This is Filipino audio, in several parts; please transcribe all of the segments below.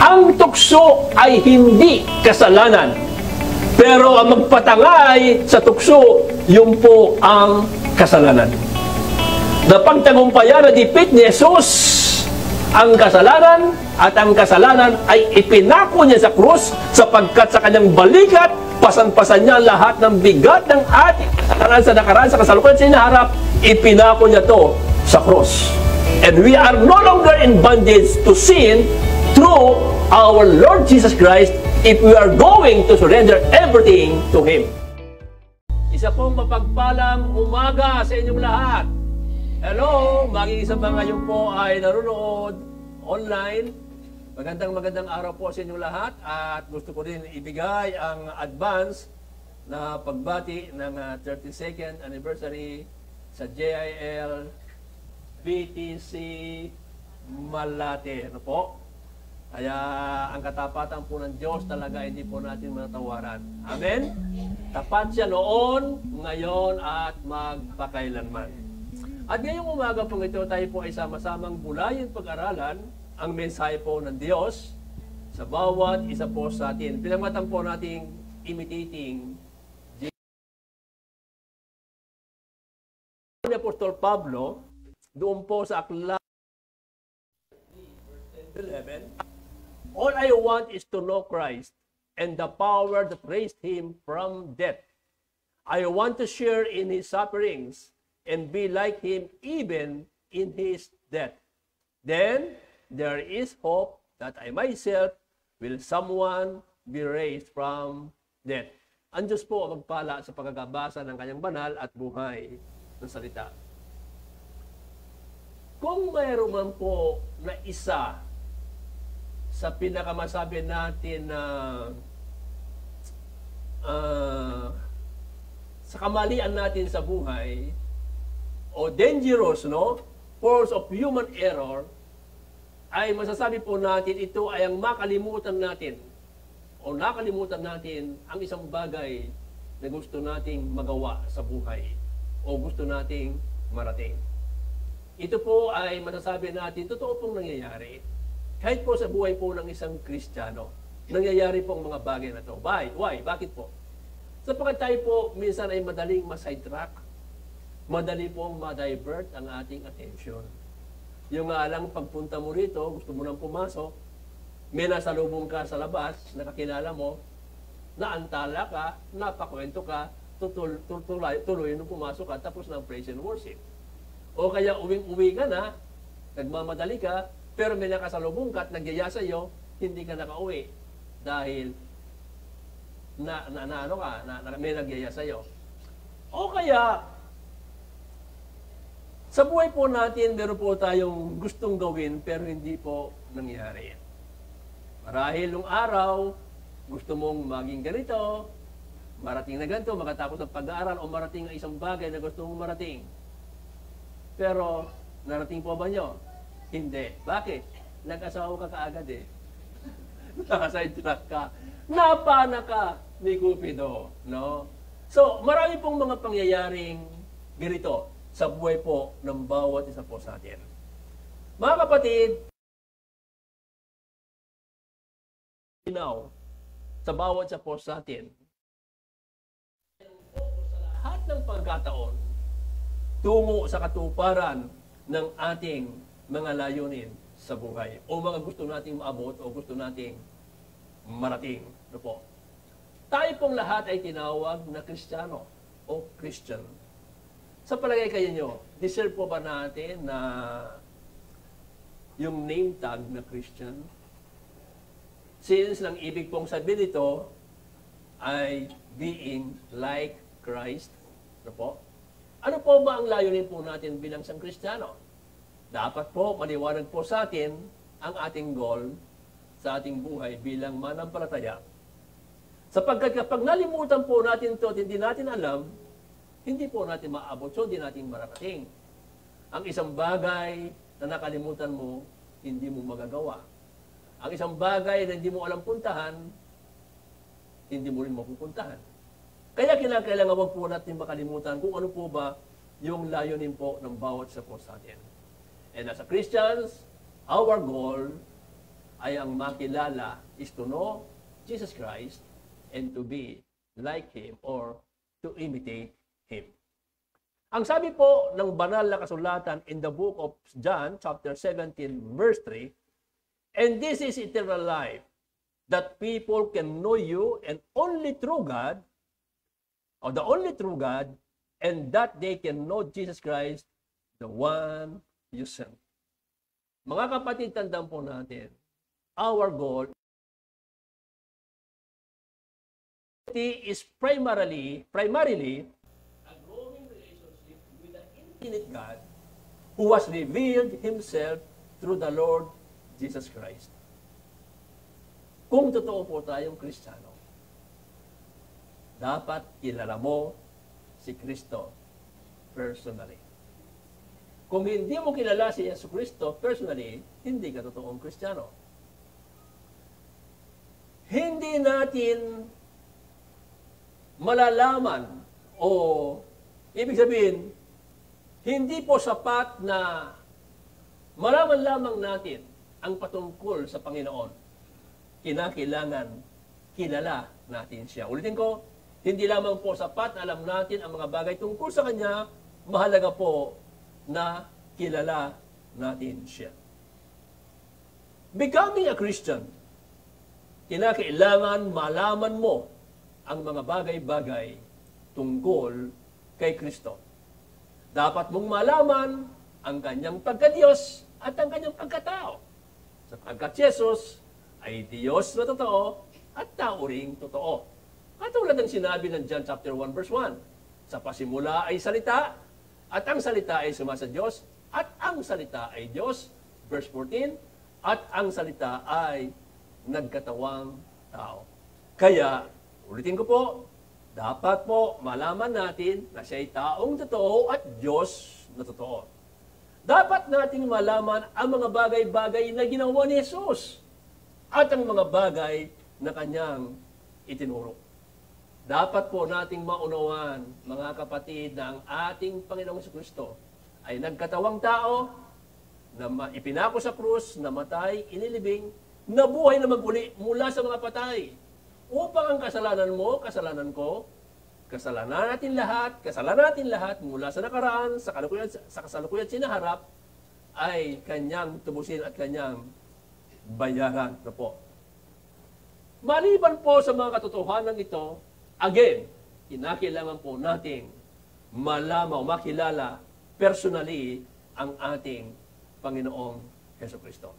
Ang tukso ay hindi kasalanan. Pero ang magpatangay sa tukso, yun po ang kasalanan. Napagtagumpayan na dipit ni Jesus ang kasalanan, at ang kasalanan ay ipinako niya sa krus sapagkat sa kanyang balikat, pasan-pasan niya lahat ng bigat ng ating kasalanan sa nakaraan, sa kasalukuyan sa hinaharap, ipinako niya to sa krus. And we are no longer in bondage to sin through our Lord Jesus Christ if we are going to surrender everything to Him. Isa pong mapagpalang umaga sa inyong lahat. Hello, maging mga ngayon po ay narunood online. Magandang araw po sa inyong lahat, at gusto ko rin ibigay ang advance na pagbati ng 32nd anniversary sa JIL BTC Malate. Ano po? Kaya ang katapatan po ng Diyos talaga hindi po natin matatawaran. Amen? Tapat siya noon, ngayon, at magpakailanman. At ngayong umaga po ito, tayo po ay sama-samang bulayin pag-aralan ang mensahe po ng Diyos sa bawat isa po sa atin. Pinagmatan po nating imitating ni Apostol Pablo doon po sa aklat 11. All I want is to know Christ and the power that raised Him from death. I want to share in His sufferings and be like Him even in His death. Then there is hope that I myself will someone be raised from death. Ang Diyos po ang magpala sa pagkakabasa ng kanyang banal at buhay ng salita. Kung mayroon man po na isa sa pinakamasabi natin na sa kamalian natin sa buhay o dangerous, no, force of human error, ay masasabi po natin ito ay ang makalimutan natin o nakalimutan natin ang isang bagay na gusto nating magawa sa buhay o gusto nating marating. Ito po ay masasabi natin totoo pong nangyayari. Kahit po sa buhay po ng isang Kristiyano, nangyayari po ang mga bagay na ito. Why? Bakit po? Sapagkat tayo po minsan ay madaling ma-sidetrack, madali pong ma-divert ang ating attention. Yung nga lang pagpunta mo rito, gusto mo nang pumasok, may nasalubong ka sa labas, nakakilala mo, naantala ka, napakwento ka, tuloy nung pumasok ka, tapos ng praise and worship. O kaya uwing-uwi ka na, nagmamadali ka, pero may nakasalubong ka at nagyaya sa iyo, hindi ka nakauwi dahil may nagyaya sa iyo. O kaya sa buhay po natin, meron po tayong gustong gawin pero hindi po nangyari. Marahil nung araw, gusto mong maging ganito, marating na ganito, makatapos ng pag-aaral o marating ang isang bagay na gusto mong marating. Pero narating po ba nyo? Hindi. Bakit? Nag-asawa ka kaagad eh. Nakasidetrack ka. Napana ka ni Cupido. No? So, marami pong mga pangyayaring ganito sa buhay po ng bawat isa po sa atin. Mga kapatid, sa bawat isa po sa atin, sa lahat ng pagkataon, tungo sa katuparan ng ating mga layunin sa buhay o mga gusto nating maabot o gusto nating marating. Ano po? Tayo pong lahat ay tinawag na Kristiyano o Christian. Sa palagay kayo nyo, deserve po ba natin na yung name tag na Christian? Since ang ibig pong sabihin nito ay being like Christ. Ano po? Ano po ba ang layunin po natin bilang isang Kristiyano? Dapat po maliwanag po sa atin ang ating goal sa ating buhay bilang manampalataya. Sapagkat kapag nalimutan po natin ito at hindi natin alam, hindi po natin maabot, so hindi natin mararating. Ang isang bagay na nakalimutan mo, hindi mo magagawa. Ang isang bagay na hindi mo alam puntahan, hindi mo rin mapupuntahan. Kaya kailangan wag po natin makalimutan kung ano po ba yung layunin po ng bawat isa po sa atin. And as a Christians, our goal ay ang makilala is to know Jesus Christ and to be like Him or to imitate Him. Ang sabi po ng banal na kasulatan in the book of John, chapter 17, verse 3, and this is eternal life, that people can know you and only true God, or the only true God, and that they can know Jesus Christ, the one you sent. Mga kapatid, tandaan po natin, our goal is primarily a growing relationship with the infinite God who has revealed Himself through the Lord Jesus Christ. Kung totoo po tayong Kristiyano, dapat kilala mo si Kristo personally. Kung hindi mo kilala si Yesu Kristo personally, hindi ka totoong Kristiyano. Hindi natin malalaman o ibig sabihin, hindi po sapat na malaman lamang natin ang patungkol sa Panginoon. Kinakailangan kilala natin siya. Ulitin ko, hindi lamang po sapat na alam natin ang mga bagay tungkol sa Kanya, mahalaga po na kilala natin siya. Becoming a Christian, kinakailangan malaman mo ang mga bagay-bagay tungkol kay Kristo. Dapat mong malaman ang Kanyang pagka-Diyos at ang Kanyang pagkatao. Sapagkat si Jesus ay Diyos na totoo at tao ring totoo. Katulad ng sinabi ng John chapter 1 verse 1. Sa pasimula ay salita, at ang salita ay sumasa Diyos, at ang salita ay Diyos. Verse 14, at ang salita ay nagkatawang tao. Kaya, ulitin ko po, dapat po malaman natin na siya ay taong totoo at Diyos na totoo. Dapat nating malaman ang mga bagay-bagay na ginawa ni Jesus at ang mga bagay na Kanyang itinuro. Dapat po nating maunawan, mga kapatid, na ang ating Panginoong Jesucristo ay nagkatawang tao, na ipinako sa krus, namatay, inilibing, nabuhay na maguli mula sa mga patay. Upang ang kasalanan mo, kasalanan ko, kasalanan natin lahat mula sa nakaraan, sa kasalukuyan sinaharap, ay Kanyang tubusin at Kanyang bayaran na po. Maliban po sa mga katotohanan ito, again, kinakailangan po nating malamaw, makilala personally ang ating Panginoong Jesucristo.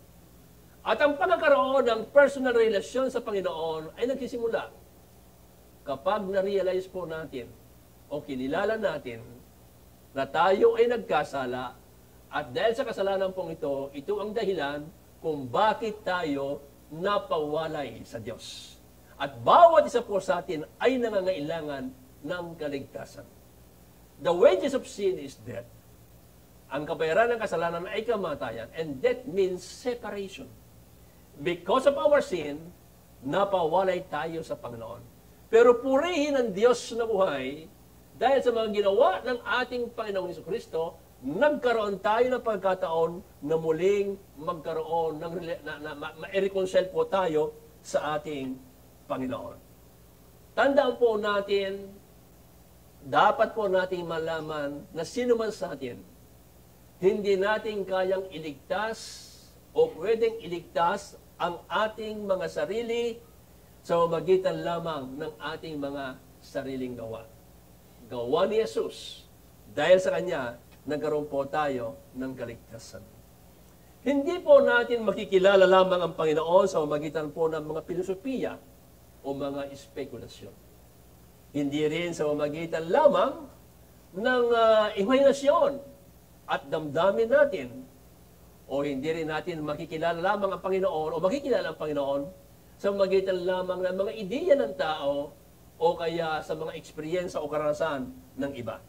At ang pagkakaroon ng personal relasyon sa Panginoon ay nagsisimula kapag na-realize po natin o kinilala natin na tayo ay nagkasala at dahil sa kasalanan pong ito ang dahilan kung bakit tayo napawalay sa Diyos. At bawat isa po sa atin ay nangangailangan ng kaligtasan. The wages of sin is death. Ang kabayaran ng kasalanan ay kamatayan, and death means separation. Because of our sin, napawalay tayo sa Panginoon. Pero purihin ang Diyos na buhay, dahil sa mga ginawa ng ating Panginoong Jesucristo, nagkaroon tayo ng pagkataon na muling magkaroon ng ma-reconcile po tayo sa ating Panginoon. Tandaan po natin, dapat po natin malaman na sino man sa atin, hindi natin kayang iligtas o pwedeng iligtas ang ating mga sarili sa magitan lamang ng ating mga sariling gawa. Gawa ni Jesus. Dahil sa Kanya, nagkaroon po tayo ng kaligtasan. Hindi po natin makikilala lamang ang Panginoon sa magitan po ng mga filosofiya o mga espekulasyon. Hindi rin sa magitan lamang ng imahinasyon at damdamin natin, o hindi rin natin makikilala lamang ang Panginoon o makikilala ang Panginoon sa magitan lamang ng mga ideya ng tao o kaya sa mga eksperyensya o karanasan ng iba.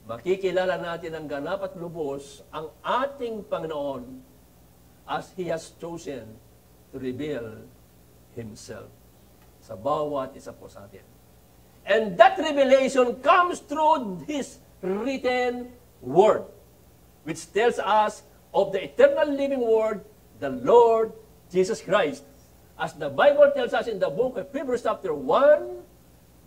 Makikilala natin ang ganap at lubos ang ating Panginoon as He has chosen to reveal Himself sa bawat isa po sa atin. And that revelation comes through His written Word, which tells us of the eternal living Word, the Lord Jesus Christ. As the Bible tells us in the book of Hebrews chapter 1,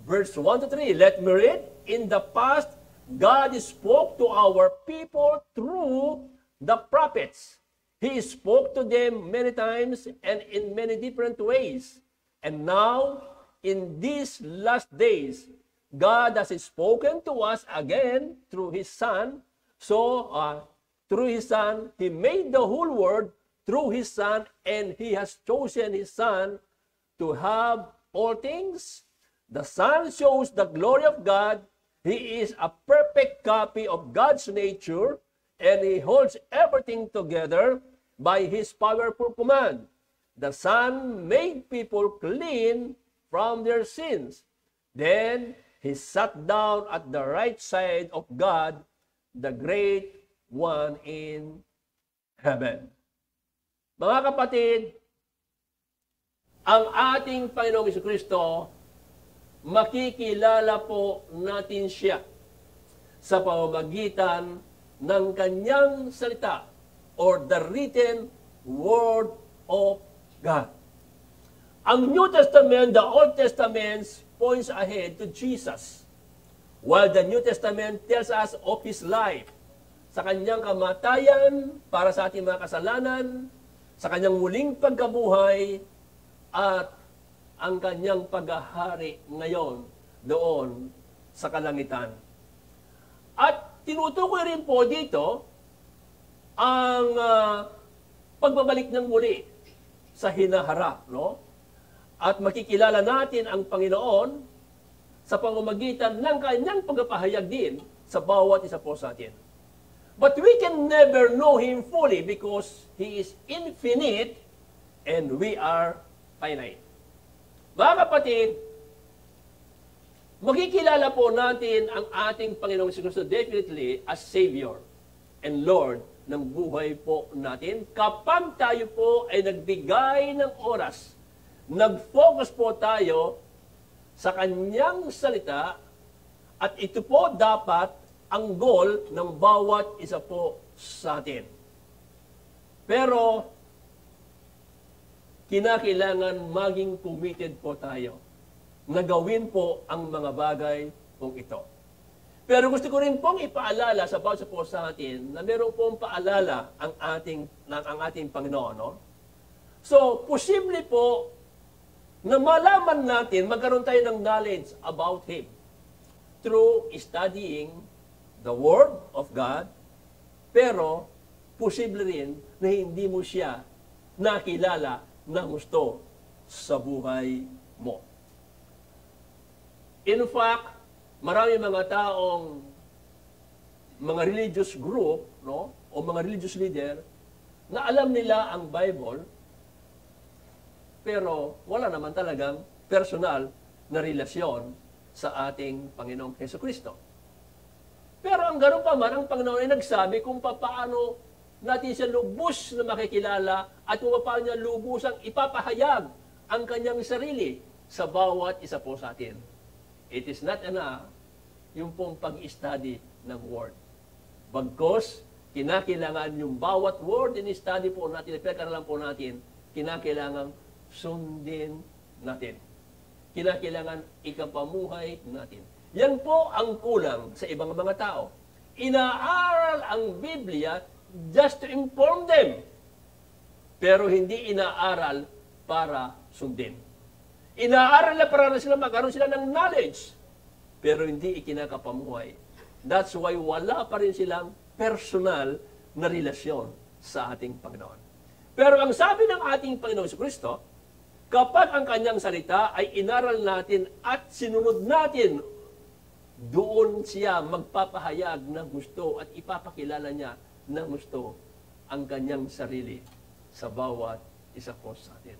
verse 1 to 3, let me read. In the past, God spoke to our people through the prophets. He spoke to them many times and in many different ways. And now, in these last days, God has spoken to us again through His Son. So, through His Son, He made the whole world through His Son, and He has chosen His Son to have all things. The Son shows the glory of God. He is a perfect copy of God's nature, and He holds everything together by His powerful command. The Son made people clean from their sins. Then He sat down at the right side of God, the Great One in heaven. Mga kapatid, ang ating Panginoong Jesucristo, makikilala po natin Siya sa pamamagitan ng Kanyang salita or the written Word of God. Ang New Testament, the Old Testament points ahead to Jesus, while the New Testament tells us of His life, sa Kanyang kamatayan para sa ating mga kasalanan, sa Kanyang muling pagkabuhay, at ang Kanyang paghahari ngayon doon sa kalangitan. At tinutukoy rin po dito ang pagbabalik ng muli sa hinaharap, no? At makikilala natin ang Panginoon sa pamamagitan ng Kanyang pagpapahayag din sa bawat isa po sa atin. But we can never know Him fully because He is infinite and we are finite. Mga kapatid, makikilala po natin ang ating Panginoong Jesucristo definitely as Savior and Lord ng buhay po natin kapag tayo po ay nagbigay ng oras, nag-focus po tayo sa Kanyang salita, at ito po dapat ang goal ng bawat isa po sa atin. Pero, kinakailangan maging committed po tayo na gawin po ang mga bagay pong ito. Pero gusto ko rin pong ipaalala sa bawat isa po sa atin na meron pong paalala ang ating Panginoon. No? So, posible po na malaman natin, magkaroon tayo ng knowledge about Him through studying the Word of God, pero posible rin na hindi mo siya nakilala na gusto sa buhay mo. In fact, marami mga taong, mga religious group, no, o mga religious leader, na alam nila ang Bible, pero wala naman talagang personal na relasyon sa ating Panginoong Jesucristo. Pero ang ganoon pa man, ang Panginoon ay nagsabi kung paano natin siya lubos na makikilala at kung paano niya lubusang ipapahayag ang Kanyang sarili sa bawat isa po sa atin. It is not enough yung pong pag-study ng Word. Bagkos, kinakailangan yung bawat word in study po natin, pinag-aralan po natin, kinakailangan sundin natin. Kinakailangan ikapamuhay natin. Yan po ang kulang sa ibang mga tao. Inaaral ang Biblia just to inform them. Pero hindi inaaral para sundin. Inaaral na para sila magkaroon sila ng knowledge. Pero hindi ikinakapamuhay. That's why wala pa rin silang personal na relasyon sa ating Panginoon. Pero ang sabi ng ating Panginoon Jesucristo, kapag ang Kanyang salita ay inaral natin at sinunod natin, doon siya magpapahayag ng gusto at ipapakilala niya ng gusto ang Kanyang sarili sa bawat isa po sa atin.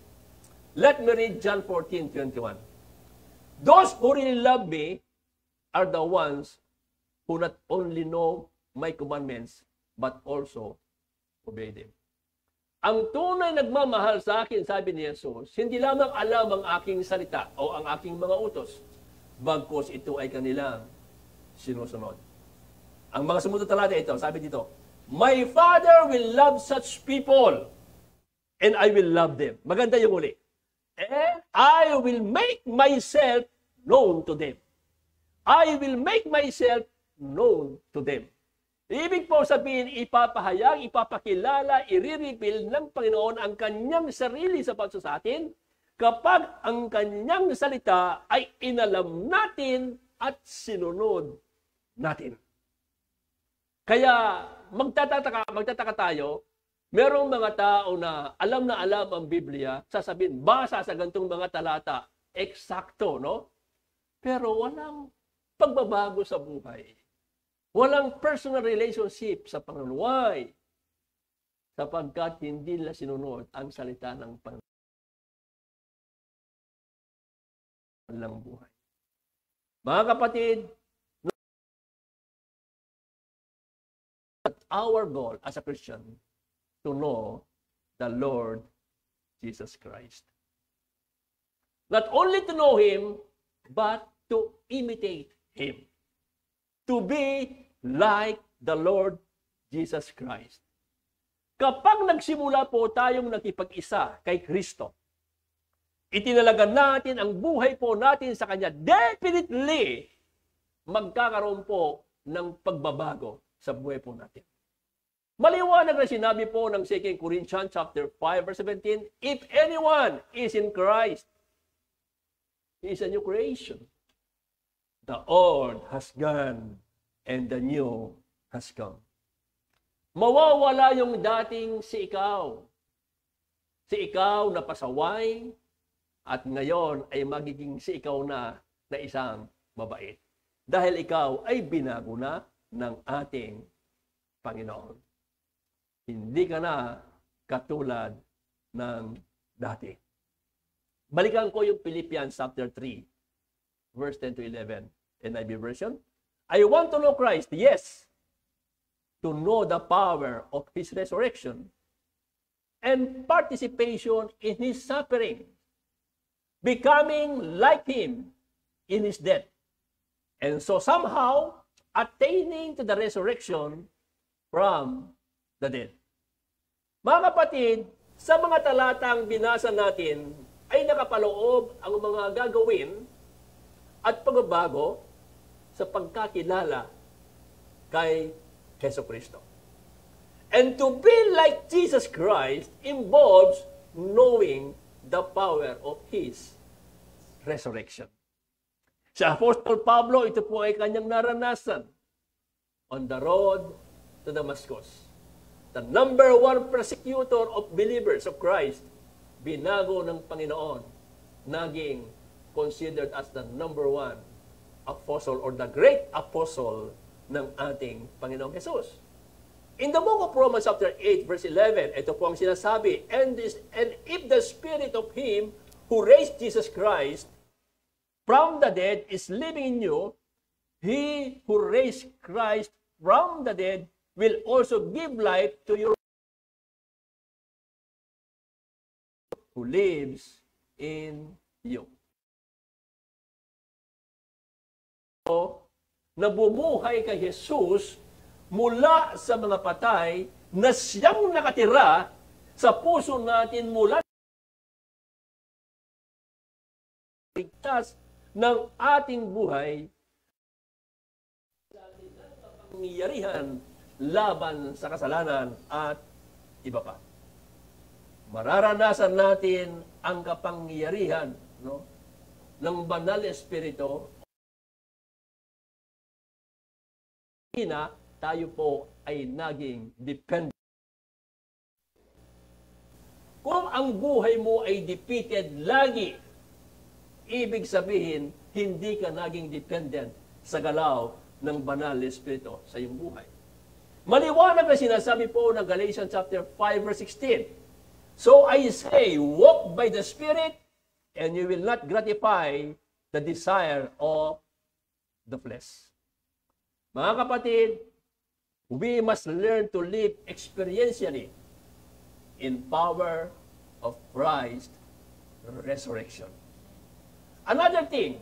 Let me read John 14:21. Those who really love me are the ones who not only know my commandments, but also obey them. Ang tunay nagmamahal sa akin, sabi ni Jesus, hindi lamang alam ang aking salita o ang aking mga utos, bagkos ito ay kanilang sinusunod. Ang mga sumunod talata ito, sabi dito, my Father will love such people. and I will love them. Maganda yung uli. And I will make myself known to them. I will make myself known to them. Ibig po sabihin, ipapahayag, ipapakilala, i-reveal ng Panginoon ang kanyang sarili sa atin kapag ang kanyang salita ay inalam natin at sinunod natin. Kaya magtataka tayo, merong mga tao na alam ang Biblia, sasabihin, basa sa gantong mga talata, eksakto, no? Pero walang pagbabago sa buhay. Walang personal relationship sa Panginoon. Why? Sapagkat hindi nila sinunod ang salita ng Panginoon ng buhay. Mga kapatid, our goal as a Christian to know the Lord Jesus Christ. Not only to know Him, but to imitate Him. To be like the Lord Jesus Christ. Kapag nagsimula po tayong nakipag-isa kay Kristo, itinalagan natin ang buhay po natin sa Kanya, definitely, magkakaroon po ng pagbabago sa buhay po natin. Maliwanag na sinabi po ng 2 Corinthians chapter 5 verse 17, if anyone is in Christ, he is a new creation. The old has gone and the new has come. Mawawala yung dating si ikaw. Si ikaw na pasaway at ngayon ay magiging si ikaw na isang mabait. Dahil ikaw ay binago na ng ating Panginoon. Hindi ka na katulad ng dati. Balikan ko yung Philippians chapter 3, verse 10 to 11. NIV version. I want to know Christ, yes, to know the power of His resurrection and participation in His suffering, becoming like Him in His death, and so somehow attaining to the resurrection from the dead. Mga kapatid, sa mga talatang binasa natin ay nakapaloob ang mga gagawin at pagbabago sa pagkakilala kay Jesucristo. And to be like Jesus Christ involves knowing the power of His resurrection. Si Apostol Pablo, ito po ay kanyang naranasan on the road to Damascus. The number one persecutor of believers of Christ, binago ng Panginoon, naging considered as the number one apostle or the great apostle ng ating Panginoong Jesus. In the book of Romans chapter 8 verse 11, ito po ang sinasabi, and if the spirit of Him who raised Jesus Christ from the dead is living in you, He who raised Christ from the dead will also give life to your who lives in you. Nabumuhay kay Jesus mula sa mga patay na siyang nakatira sa puso natin mula ligtas ng ating buhay sa pangyarihan laban sa kasalanan at iba pa. Mararanasan natin ang kapangyarihan, no, ng banal na espiritu na tayo po ay naging dependent. Kung ang buhay mo ay defeated lagi, ibig sabihin, hindi ka naging dependent sa galaw ng banal na espiritu sa iyong buhay. Maliwanag na sinasabi po ng Galatians chapter 5 verse 16. So I say, walk by the Spirit, and you will not gratify the desire of the flesh. Mga kapatid, we must learn to live experientially in power of Christ's resurrection. Another thing,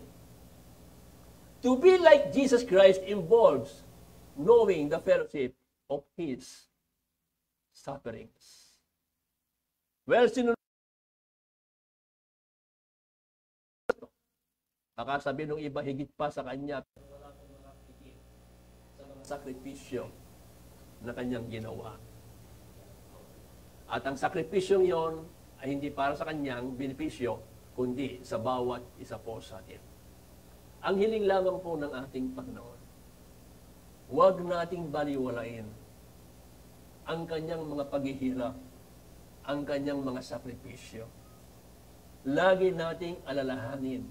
to be like Jesus Christ involves knowing the fellowship of His sufferings. Well, sinunod. Baka sabihin ng iba, higit pa sa kanya. Wala akong makakikita sa mga sakripisyo na kanyang ginawa. At ang sakripisyong yon ay hindi para sa kanyang benepisyo, kundi sa bawat isa po sa atin. Ang hiling lamang po ng ating Panginoon, huwag nating baliwalain ang kanyang mga paghihirap, ang kanyang mga sakripisyo. Lagi nating alalahanin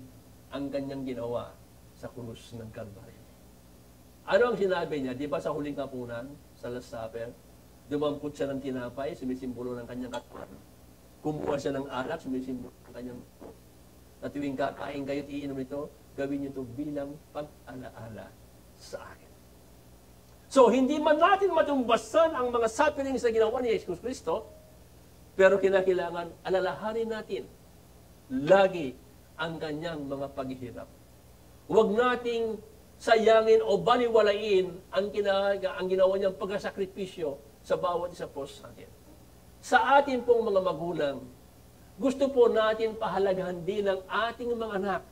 ang kanyang ginawa sa krus ng Kalbaryo. Ano ang sinabi niya? Di ba sa huling hapunan, sa Last Supper, dumampot siya ng tinapay, sumisimbolo ng kanyang katawan. Kumuha siya ng alak, sumisimbolo ng kanyang na tuwing kakain kayo at iinom nito, gawin niyo ito bilang pag-alaala sa akin. So, hindi man natin matumbasan ang mga sufferings na ginawa ni Jesus Cristo, pero kinakailangan alalahanin natin lagi ang kanyang mga paghihirap. Huwag nating sayangin o baliwalain ang ginawa niyang pagkasakripisyo sa bawat isa po sa atin. Sa atin pong mga magulang, gusto po natin pahalagahan din ang ating mga anak.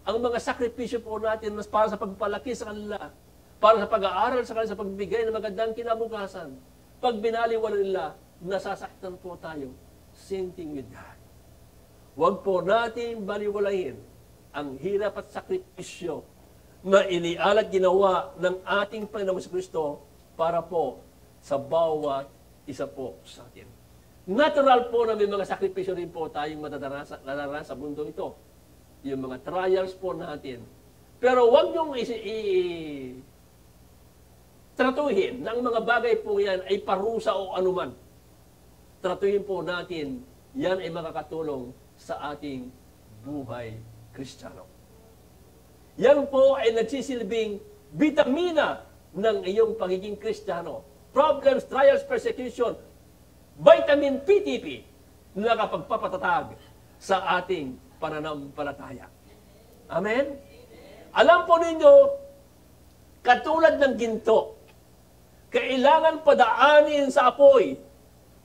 Ang mga sakripisyo po natin mas para sa pagpalaki sa kanila, para sa pag-aaral sa kanila, sa pagbigay ng magandang kinabukasan. Pag binaliwala nila, nasasaktan po tayo. Same thing with God. Huwag po natin baliwalain ang hirap at sakripisyo na inialat ginawa ng ating Panginoong Kristo para po sa bawat isa po sa atin. Natural po na may mga sakripisyo rin po tayong madaranasan sa mundo ito. Yung mga trials po natin. Pero huwag niyong tratuhin na ang mga bagay po yan ay parusa o anuman. Tratuhin po natin, yan ay makakatulong sa ating buhay Kristiyano. Yan po ay nagsisilbing bitamina ng iyong pagiging Kristiyano. Problems, trials, persecution, vitamin PTP na nakapagpapatatag sa ating pananampalataya. Amen? Alam po ninyo, katulad ng ginto, kailangan padaanin sa apoy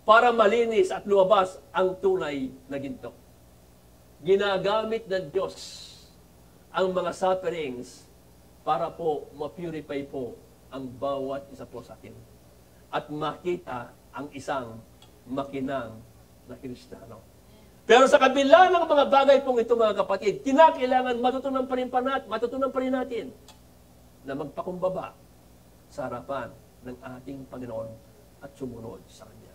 para malinis at lumabas ang tunay na ginto. Ginagamit ng Diyos ang mga sufferings para po ma-purify po ang bawat isa po sa atin at makita ang isang makinang na Kristiyano. Pero sa kabila ng mga bagay pong ito, mga kapatid, kinakailangan matutunan pa rin natin na magpakumbaba sa harapan ng ating Panginoon at sumunod sa Kanya.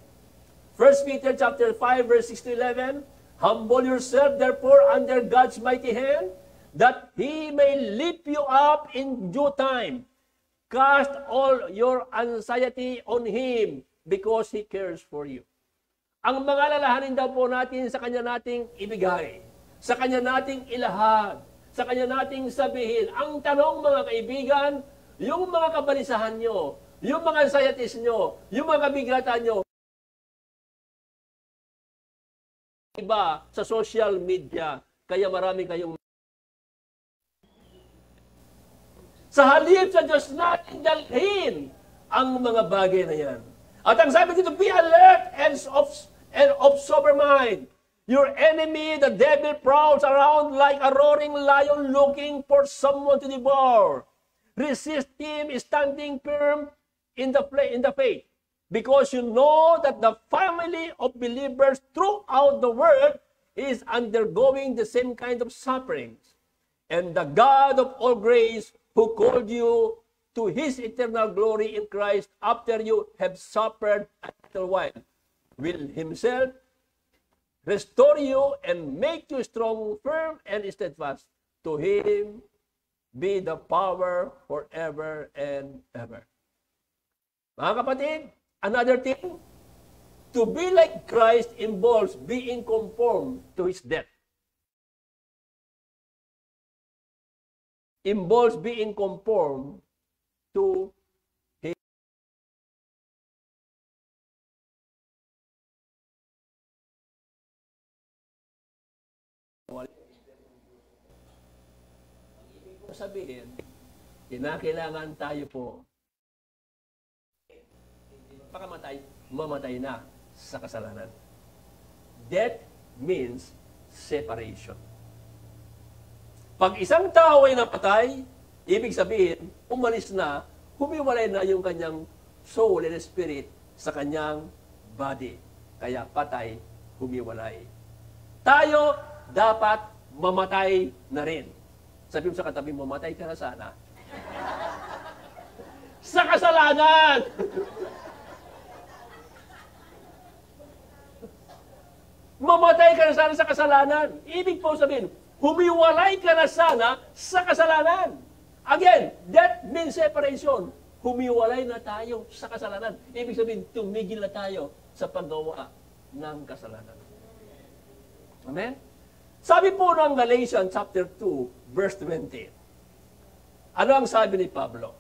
1 Peter chapter 5, verse 6 to 11, humble yourself, therefore, under God's mighty hand, that He may lift you up in due time. Cast all your anxiety on Him, because He cares for you. Ang mga lalahanin daw po natin sa Kanya nating ibigay, sa Kanya nating ilahad, sa Kanya nating sabihin. Ang tanong, mga kaibigan, yung mga kabalisahan nyo, yung mga anxieties nyo, yung mga kabigatan nyo, iba sa social media, kaya marami kayong sa halip sa Diyos natin dalhin ang mga bagay na yan. At ang sabi dito, be alert and of sober mind. Your enemy, the devil, prowls around like a roaring lion looking for someone to devour. Resist him, standing firm in the faith. Because you know that the family of believers throughout the world is undergoing the same kind of sufferings. And the God of all grace, who called you to His eternal glory in Christ after you have suffered a little while, will Himself restore you and make you strong, firm, and steadfast. To Him be the power forever and ever. Mga kapatid, another thing, to be like Christ involves being conformed to His death. Involves being conformed to His sabihin, kinakailangan tayo po mamatay na sa kasalanan. death means separation. Pag isang tao ay napatay, ibig sabihin, umalis na, humiwalay na yung kanyang soul and spirit sa kanyang body. Kaya patay, humiwalay. Tayo dapat mamatay na rin. Sabi mo sa katabi, mamatay ka na sana. Sa kasalanan! Mamatay ka na sana sa kasalanan. Ibig po sabihin, humiwalay ka na sana sa kasalanan. Again, that means separation. Humiwalay na tayo sa kasalanan. Ibig sabihin, tumigil na tayo sa paggawa ng kasalanan. Amen? Sabi po ng Galatians chapter 2, verse 20. Ano ang sabi ni Pablo?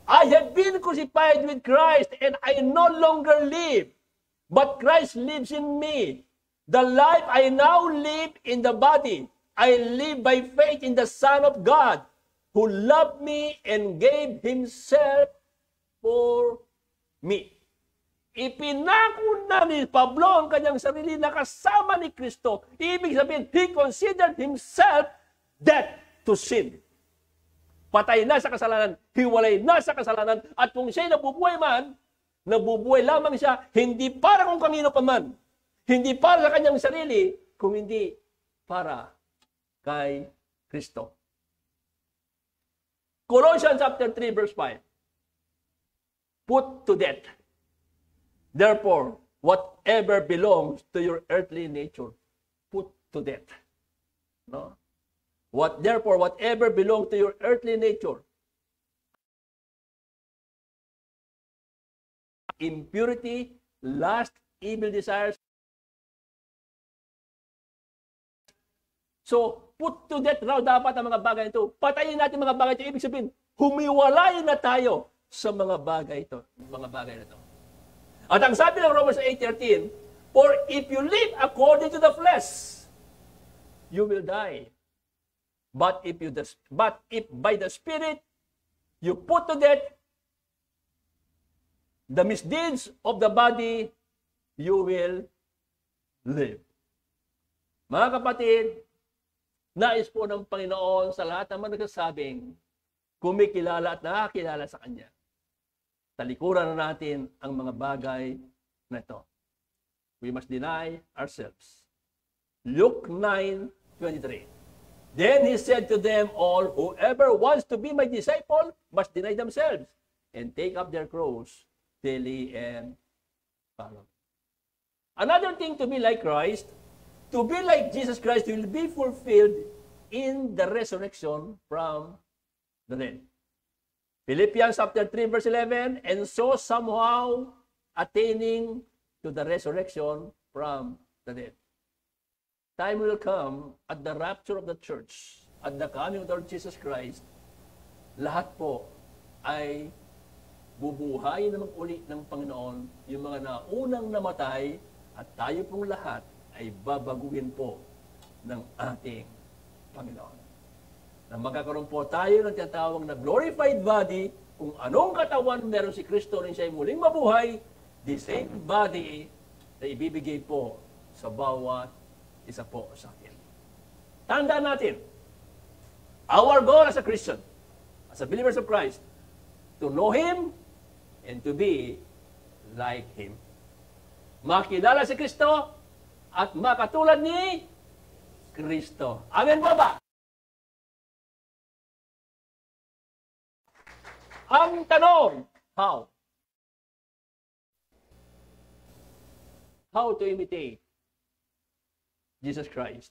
I have been crucified with Christ and I no longer live, but Christ lives in me. The life I now live in the body, I live by faith in the Son of God, who loved me and gave Himself for me. Ipinako na ni Pablo ang kanyang sarili na kasama ni Kristo. Ibig sabihin, he considered himself dead to sin. Patay na sa kasalanan, hiwalay na sa kasalanan, at kung siya'y nabubuhay man, nabubuhay lamang siya, hindi para kung kanino pa man. Hindi para sa kanyang sarili, kung hindi para kay Kristo. Colossians chapter 3, verse 5. Put to death, therefore, whatever belongs to your earthly nature, put to death. No? Therefore, whatever belongs to your earthly nature, impurity, lust, evil desires. So, put to death raw dapat ang mga bagay ito. Patayin natin mga bagay ito. Ibig sabihin, humiwalay na tayo sa mga bagay ito. Mga bagay na ito. At ang sabi ng Romans 8:13, for if you live according to the flesh, you will die. But if by the Spirit you put to death the misdeeds of the body, you will live. Mga kapatid, nais po ng Panginoon sa lahat ng mga nagsasabing kumikilala at nakakilala sa Kanya. Talikuran na natin ang mga bagay na ito. We must deny ourselves. Luke 9:23. Then He said to them all, whoever wants to be my disciple must deny themselves and take up their cross daily and follow. Another thing to be like Christ, to be like Jesus Christ will be fulfilled in the resurrection from the dead. Philippians chapter 3 verse 11, and so somehow attaining to the resurrection from the dead. Time will come at the rapture of the church, at the coming of the Lord Jesus Christ, lahat po ay bubuhayin naman uli ng Panginoon yung mga naunang namatay at tayo pong lahat ay babaguhin po ng ating Panginoon. Na magkakaroon po tayo ng tinatawag na glorified body, kung anong katawan meron si Kristo rin siya muling mabuhay, the same body na ibibigay po sa bawat isa po sa atin. Tandaan natin, our goal as a Christian, as a believers of Christ, to know Him and to be like Him. Makilala si Kristo at makatulad ni Kristo. Amen po ba? Ang tanong, how? How to imitate Jesus Christ?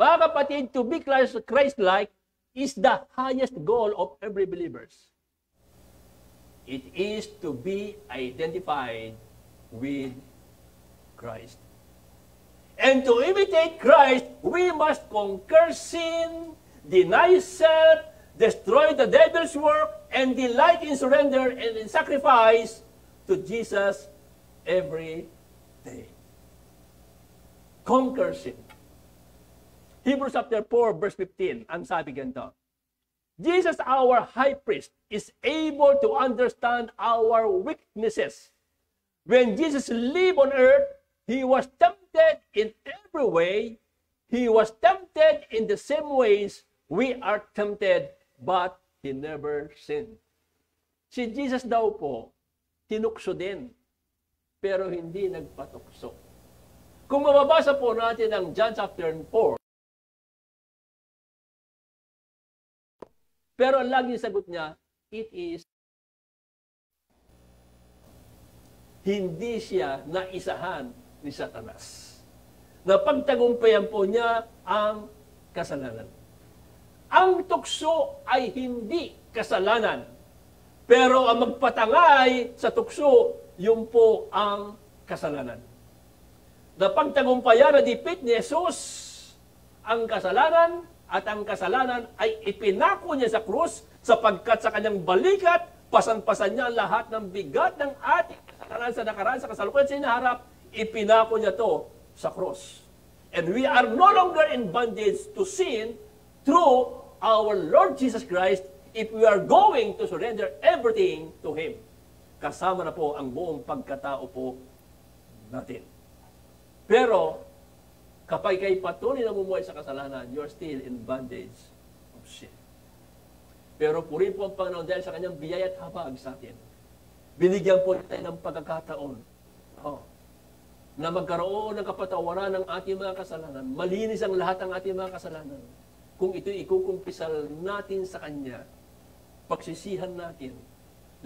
Mga kapatid, to be Christ-like is the highest goal of every believers. It is to be identified with Christ. And to imitate Christ, we must conquer sin, deny self, destroy the devil's work, and delight in surrender and in sacrifice to Jesus every day. Conquer sin. Hebrews chapter 4, verse 15, ang sabi ganito, Jesus, our high priest, is able to understand our weaknesses. When Jesus lived on earth, He was tempted tempted in every way, he was tempted in the same ways we are tempted, but he never sinned. Si Jesus daw po, tinukso din, pero hindi nagpatukso. Kung mababasa po natin ang John chapter 4, pero ang laging sagot niya, it is, hindi siya naisahan ni Satanas. Napagtagumpayan po niya ang kasalanan. Ang tukso ay hindi kasalanan. Pero ang magpatangay sa tukso, yun po ang kasalanan. Napagtagumpayan na dipit ni Jesus ang kasalanan, at ang kasalanan ay ipinako niya sa krus sapagkat sa kanyang balikat, pasan-pasan niya lahat ng bigat ng ating kasalanan sa nakaraan, sa kasalukuyan sa hinaharap, ipinako niya to sa krus. And we are no longer in bondage to sin through our Lord Jesus Christ if we are going to surrender everything to Him. Kasama na po ang buong pagkatao po natin. Pero, kapag kayo patuloy na bumuhay sa kasalanan, you are still in bondage of sin. Pero purihin po ang Panginoon dahil sa kanyang biyaya at habag sa atin. Binigyan po tayo ng pagkakataon na magkaroon ng kapatawaran ng ating mga kasalanan. Malinis ang lahat ng ating mga kasalanan. Kung ito'y ikukumpisal natin sa Kanya, pagsisihan natin,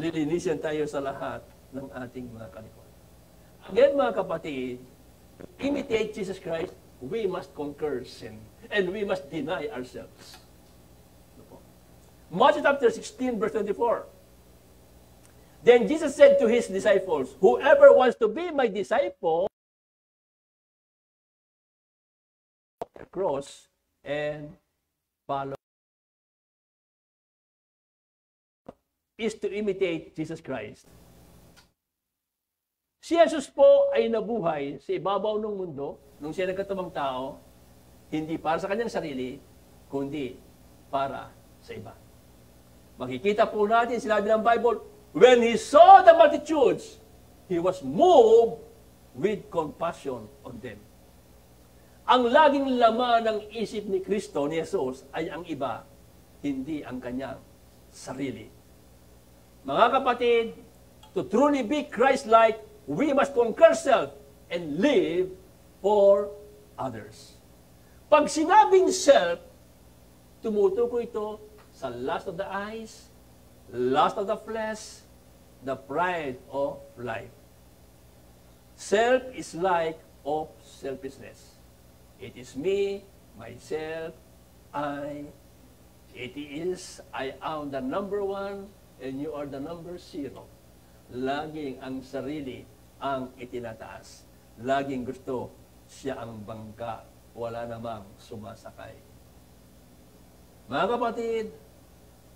lilinisin tayo sa lahat ng ating mga kalikuan. Again, mga kapatid, imitate Jesus Christ, we must conquer sin. And we must deny ourselves. Matthew chapter 16, verse 24. Then Jesus said to His disciples, whoever wants to be my disciple, cross and follow, is to imitate Jesus Christ. Si Jesus po ay nabuhay sa ibabaw ng mundo nung siya nagkatamang tao, hindi para sa kanyang sarili, kundi para sa iba. Makikita po natin, sinabi ng Bible, when He saw the multitudes, He was moved with compassion on them. Ang laging laman ng isip ni Kristo, ni Jesus, ay ang iba, hindi ang kanyang sarili. Mga kapatid, to truly be Christ-like, we must conquer self and live for others. Pag sinabing self, tumutukoy ito sa lust of the eyes, lust of the flesh, the pride of life. Self is like of selfishness. It is me, myself, I. It is, I am the number one and you are the number 0. Laging ang sarili ang itinataas. Laging gusto siya ang bangka. Wala namang sumasakay. Mga kapatid,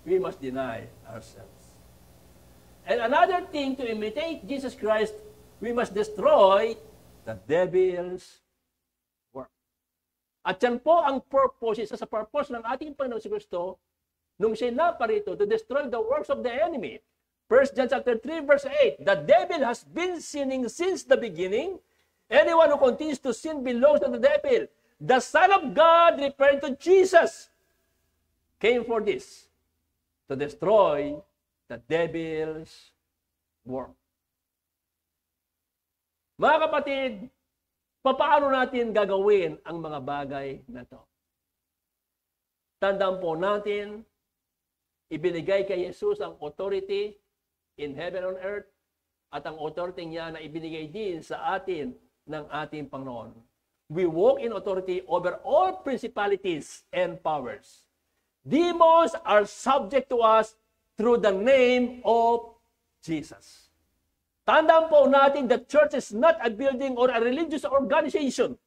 we must deny ourselves. And another thing to imitate Jesus Christ, we must destroy the devil's work. At yan po ang purpose, isa sa purpose ng ating Panginoon si Kristo, nung siya naparito to destroy the works of the enemy. 1 John chapter 3, verse 8, the devil has been sinning since the beginning. Anyone who continues to sin belongs to the devil. The Son of God, referring to Jesus, came for this, to destroy the devil's work. Mga kapatid, paano natin gagawin ang mga bagay na to? Tandaan po natin, ibinigay kay Jesus ang authority in heaven and earth at ang authority niya na ibinigay din sa atin ng ating Panginoon. We walk in authority over all principalities and powers. Demons are subject to us through the name of Jesus. Tandaan po natin, the church is not a building or a religious organization.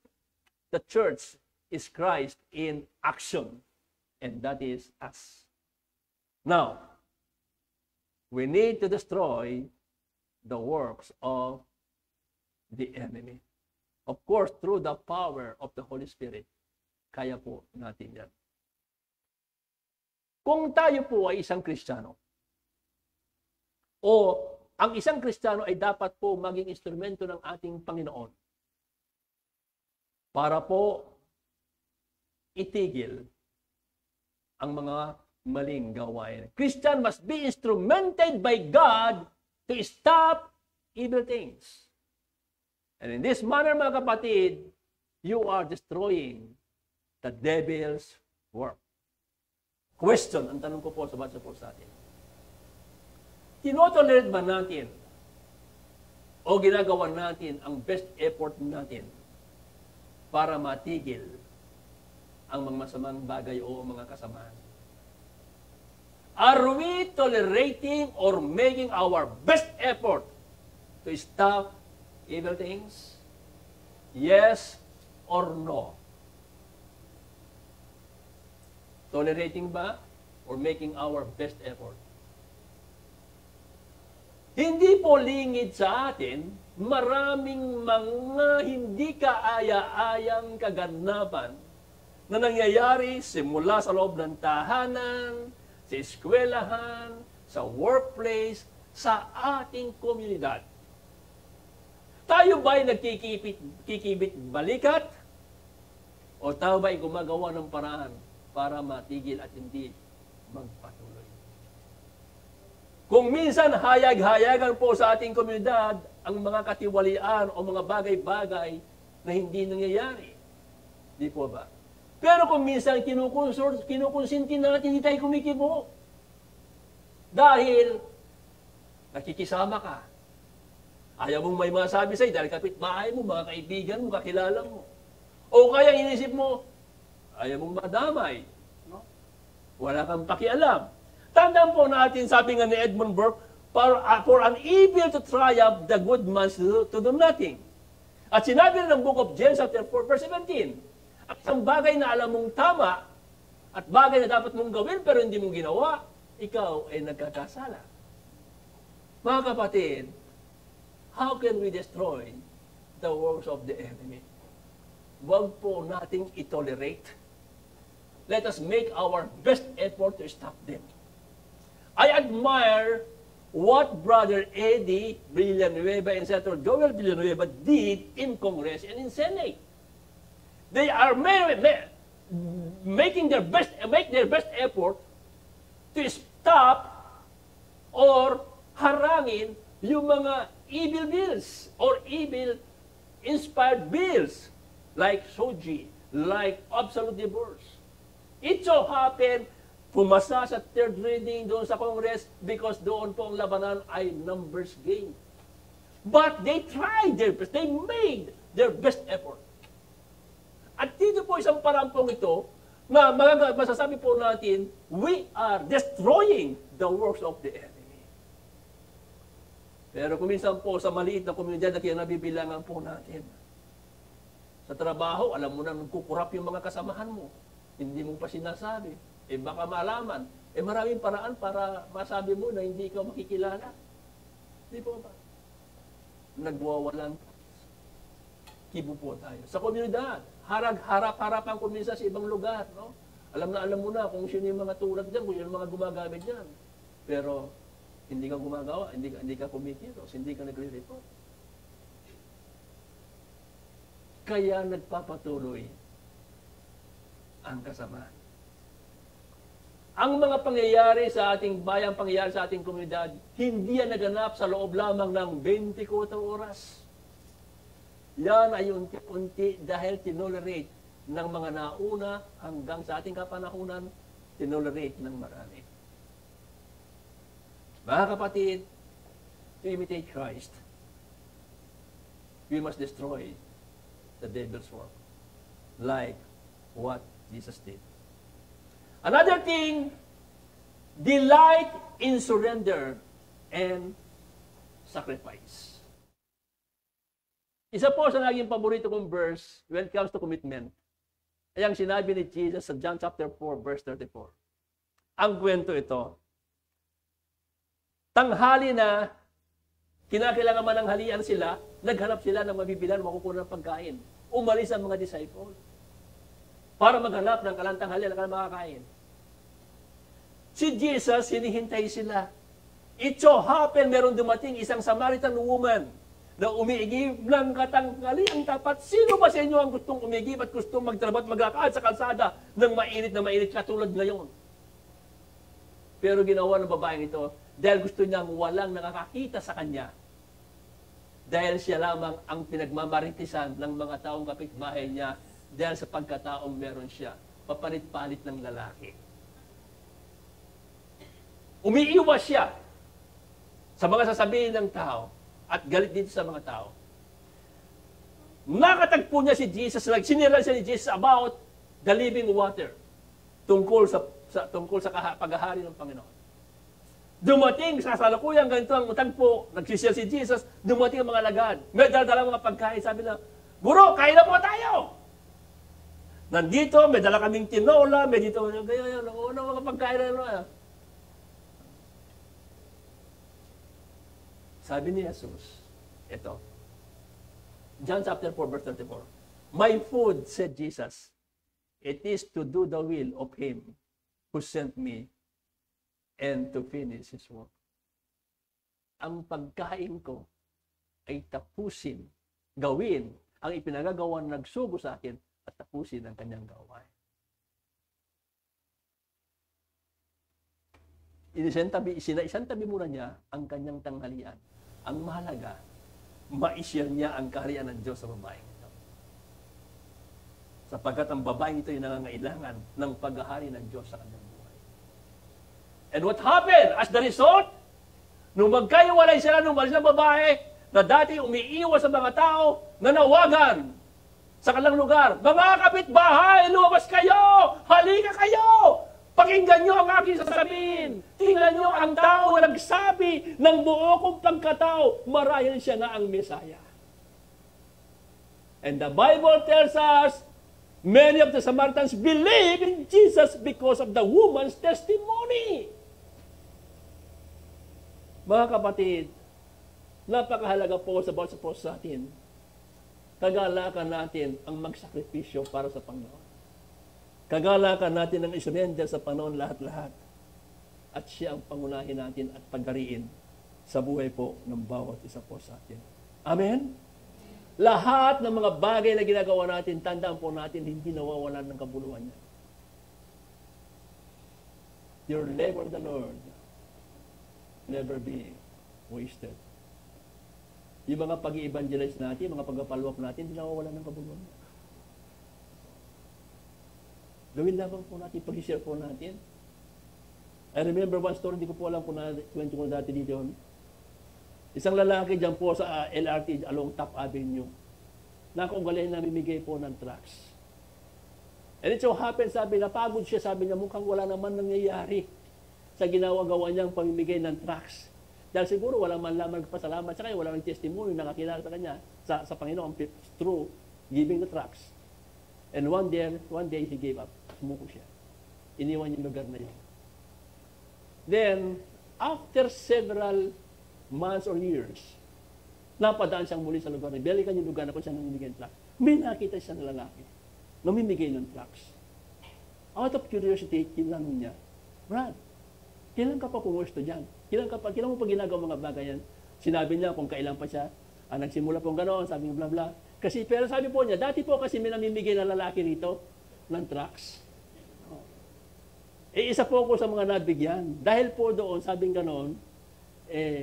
The church is Christ in action. And that is us. Now, we need to destroy the works of the enemy. Of course, through the power of the Holy Spirit. Kaya po natin yan. Kung tayo po ay isang Kristiyano, o ang isang Kristiyano ay dapat po maging instrumento ng ating Panginoon, para po itigil ang mga maling gawain. Christian must be instrumented by God to stop evil things. And in this manner, mga kapatid, you are destroying the devil's work. Question, ang tanong ko po sa basa po sa atin. Tinotolerate ba natin o ginagawa natin ang best effort natin para matigil ang mga masamang bagay o mga kasamaan? Are we tolerating or making our best effort to stop evil things? Yes or no? Tolerating ba or making our best effort? Hindi po lingid sa atin, maraming mga hindi kaaya-ayang kaganapan na nangyayari simula sa loob ng tahanan, sa eskwelahan, sa workplace, sa ating komunidad. Tayo ba'y nagkikibit balikat? O tayo ba'y gumagawa ng paraan para matigil at hindi magpatuloy? Kung minsan hayag-hayagan po sa ating komunidad ang mga katiwalian o mga bagay-bagay na hindi nangyayari. Di po ba? Pero kung minsan kinukonsinti natin, hindi tayo kumikibo. Dahil nakikisama ka. Ayaw mong may masabi sa'yo dahil kapitbahay mo, mga kaibigan mo, kakilala mo. O kaya inisip mo, ayaw mong madamay. No? Wala kang pakialam. Tandaan po natin, sabi nga ni Edmund Burke, for an evil to triumph, the good man to do nothing. At sinabi rin ng Book of James chapter 4, verse 17, at isang bagay na alam mong tama, at bagay na dapat mong gawin pero hindi mong ginawa, ikaw ay nagkakasala. Mga kapatid, how can we destroy the works of the enemy? Huwag po nating itolerate. Let us make our best effort to stop them. I admire what Brother Eddie Villanueva and Senator Joel Villanueva did in Congress and in Senate. They are making their best effort to stop or harangin yung mga evil bills or evil-inspired bills like SOGI, like absolute divorce. It so happened pumasa sa third reading doon sa Congress because doon po ang labanan ay numbers game. But they tried their best. They made their best effort. At dito po isang parampong ito na masasabi po natin, we are destroying the works of the enemy. Pero kung minsan po sa maliit na komunidad na kinabibilangan po natin, sa trabaho, alam mo na nagkukurap yung mga kasamahan mo. Hindi mo pa sinasabi. Baka malaman. Maraming paraan para masabi mo na hindi ka makikilala. Di po ba? Nagwawalan. Kibo po tayo. Sa komunidad, harap-harap ang kuminsan sa ibang lugar. No? Alam mo na kung sino yung mga tulad dyan, kung sino yung mga gumagamit dyan. Pero hindi ka gumagawa, hindi ka kumikilos, hindi ka nagre-report. Kaya nagpapatuloy ang kasamaan. Ang mga pangyayari sa ating bayan, pangyayari sa ating komunidad, hindi yan naganap sa loob lamang ng 24 oras. Yan ay unti-unti dahil tinolerate ng mga nauna hanggang sa ating kapanahunan, tinolerate ng marami. Mga kapatid, to imitate Christ, we must destroy the devil's work, like what Jesus did. Another thing, delight in surrender and sacrifice. Isa po sa naging paborito kong verse when it comes to commitment ay ang sinabi ni Jesus sa John chapter 4, verse 34. Ang kwento ito, tanghali na, kinakailangan man ng halian sila, naghanap sila ng mabibilan, makukuha ng pagkain. Umalis ang mga disciple para maghanap ng kalantang halian na makakain. Si Jesus, hinihintay sila. It so happened, meron dumating isang Samaritan woman na umiigib ng katanghaliang tapat. Sino ba sa inyo ang gustong umigib at gustong magtrabaho at maglakaan sa kalsada ng mainit na mainit katulad ngayon? Pero ginawa ng babaeng ito dahil gusto niyang walang nakakakita sa kanya. Dahil siya lamang ang pinagmamaritisan ng mga taong kapitbahay niya dahil sa pagkataong meron siya. Papalit-palit ng lalaki. Umiiwas siya sa mga sasabihin ng tao at galit dito sa mga tao. Nakatagpo niya si Jesus, nagsinira siya ni Jesus about the living water tungkol sa paghahari ng Panginoon. Dumating sa kasalukuyang ganito ang tagpo, nagsisir si Jesus, dumating ang mga alagad. May dala mga pagkain, sabi na, Guro, kain na po tayo! Nandito, may dala kaming tinola, may dito, ganyan, unang mga pagkain na Sabi ni Jesus, ito, John chapter 4, verse 34, My food, said Jesus, it is to do the will of Him who sent me and to finish His work. Ang pagkain ko ay tapusin, gawin ang ipinagagawa ng nagsugo sa akin at tapusin ang kanyang gawain. Isantabi muna niya ang kanyang tanghalian. Ang mahalaga, ma-share niya ang kaharian ng Diyos sa babaeng ito. Sapagkat ang babaeng ito ay nangangailangan ng paghahari ng Diyos sa kanyang buhay. And what happened? As the result, nung magkaiwalay sila, nung malis ng babae, na dati umiiwas sa mga tao, nanawagan sa kanilang lugar, mga kapitbahay, lumabas kayo! Halika kayo! Pakinggan nyo ang aking sasabihin. Tingnan nyo ang tao na nagsabi ng buo kong pagkatao, marahil siya na ang Mesaya. And the Bible tells us, many of the Samaritans believe in Jesus because of the woman's testimony. Mga kapatid, napakahalaga po sa bawat sa atin. Kagalakan natin ang magsakripisyo para sa Panginoon. Kagalakan natin ang isurrender sa Panginoon lahat-lahat. At siya ang pangunahin natin at paghariin sa buhay po ng bawat isa po sa atin. Amen? Lahat ng mga bagay na ginagawa natin, tandaan po natin, hindi nawawalan ng kabuluhan niya. Your labor in the Lord never be wasted. Yung mga pag-i-evangelize natin, mga pagpapalwak natin, hindi nawawalan ng kabuluhan niya. Gawin lamang po natin, pag-share po natin. I remember one story, hindi ko po alam kung kwento ko dati dito. Isang lalaki dyan po sa LRT along Top Avenue. Nakaunggalay na namimigay po ng tracts. And it so happened, sabi, napagod siya, sabi niya, mukhang wala naman nangyayari sa ginawa-gawa niyang pamimigay ng tracts. Dahil siguro wala man lamang pasalamat sa kanya, wala nang testimony na nakakilala sa kanya sa Panginoon through giving the tracts. And one day he gave up. Sumuko siya. Iniwan yung lugar na yun. Then, after several months or years, napadaan siyang muli sa lugar na balikan yung lugar na kung saan namimigay ng tracts. May nakita siya na lalaki. Namimigay ng tracts. Out of curiosity, kinanong niya, Brad, kailan ka pa pumusto dyan? Kailan mo pa ginagawa mga bagay yan? Sinabi niya kung kailan pa siya. Nagsimula pong ganoon, sabi niya bla bla. Pero sabi po niya, dati po kasi may namimigay na lalaki rito ng tracts. Isa po ako sa mga nabigyan. Dahil po doon, sabing ganoon,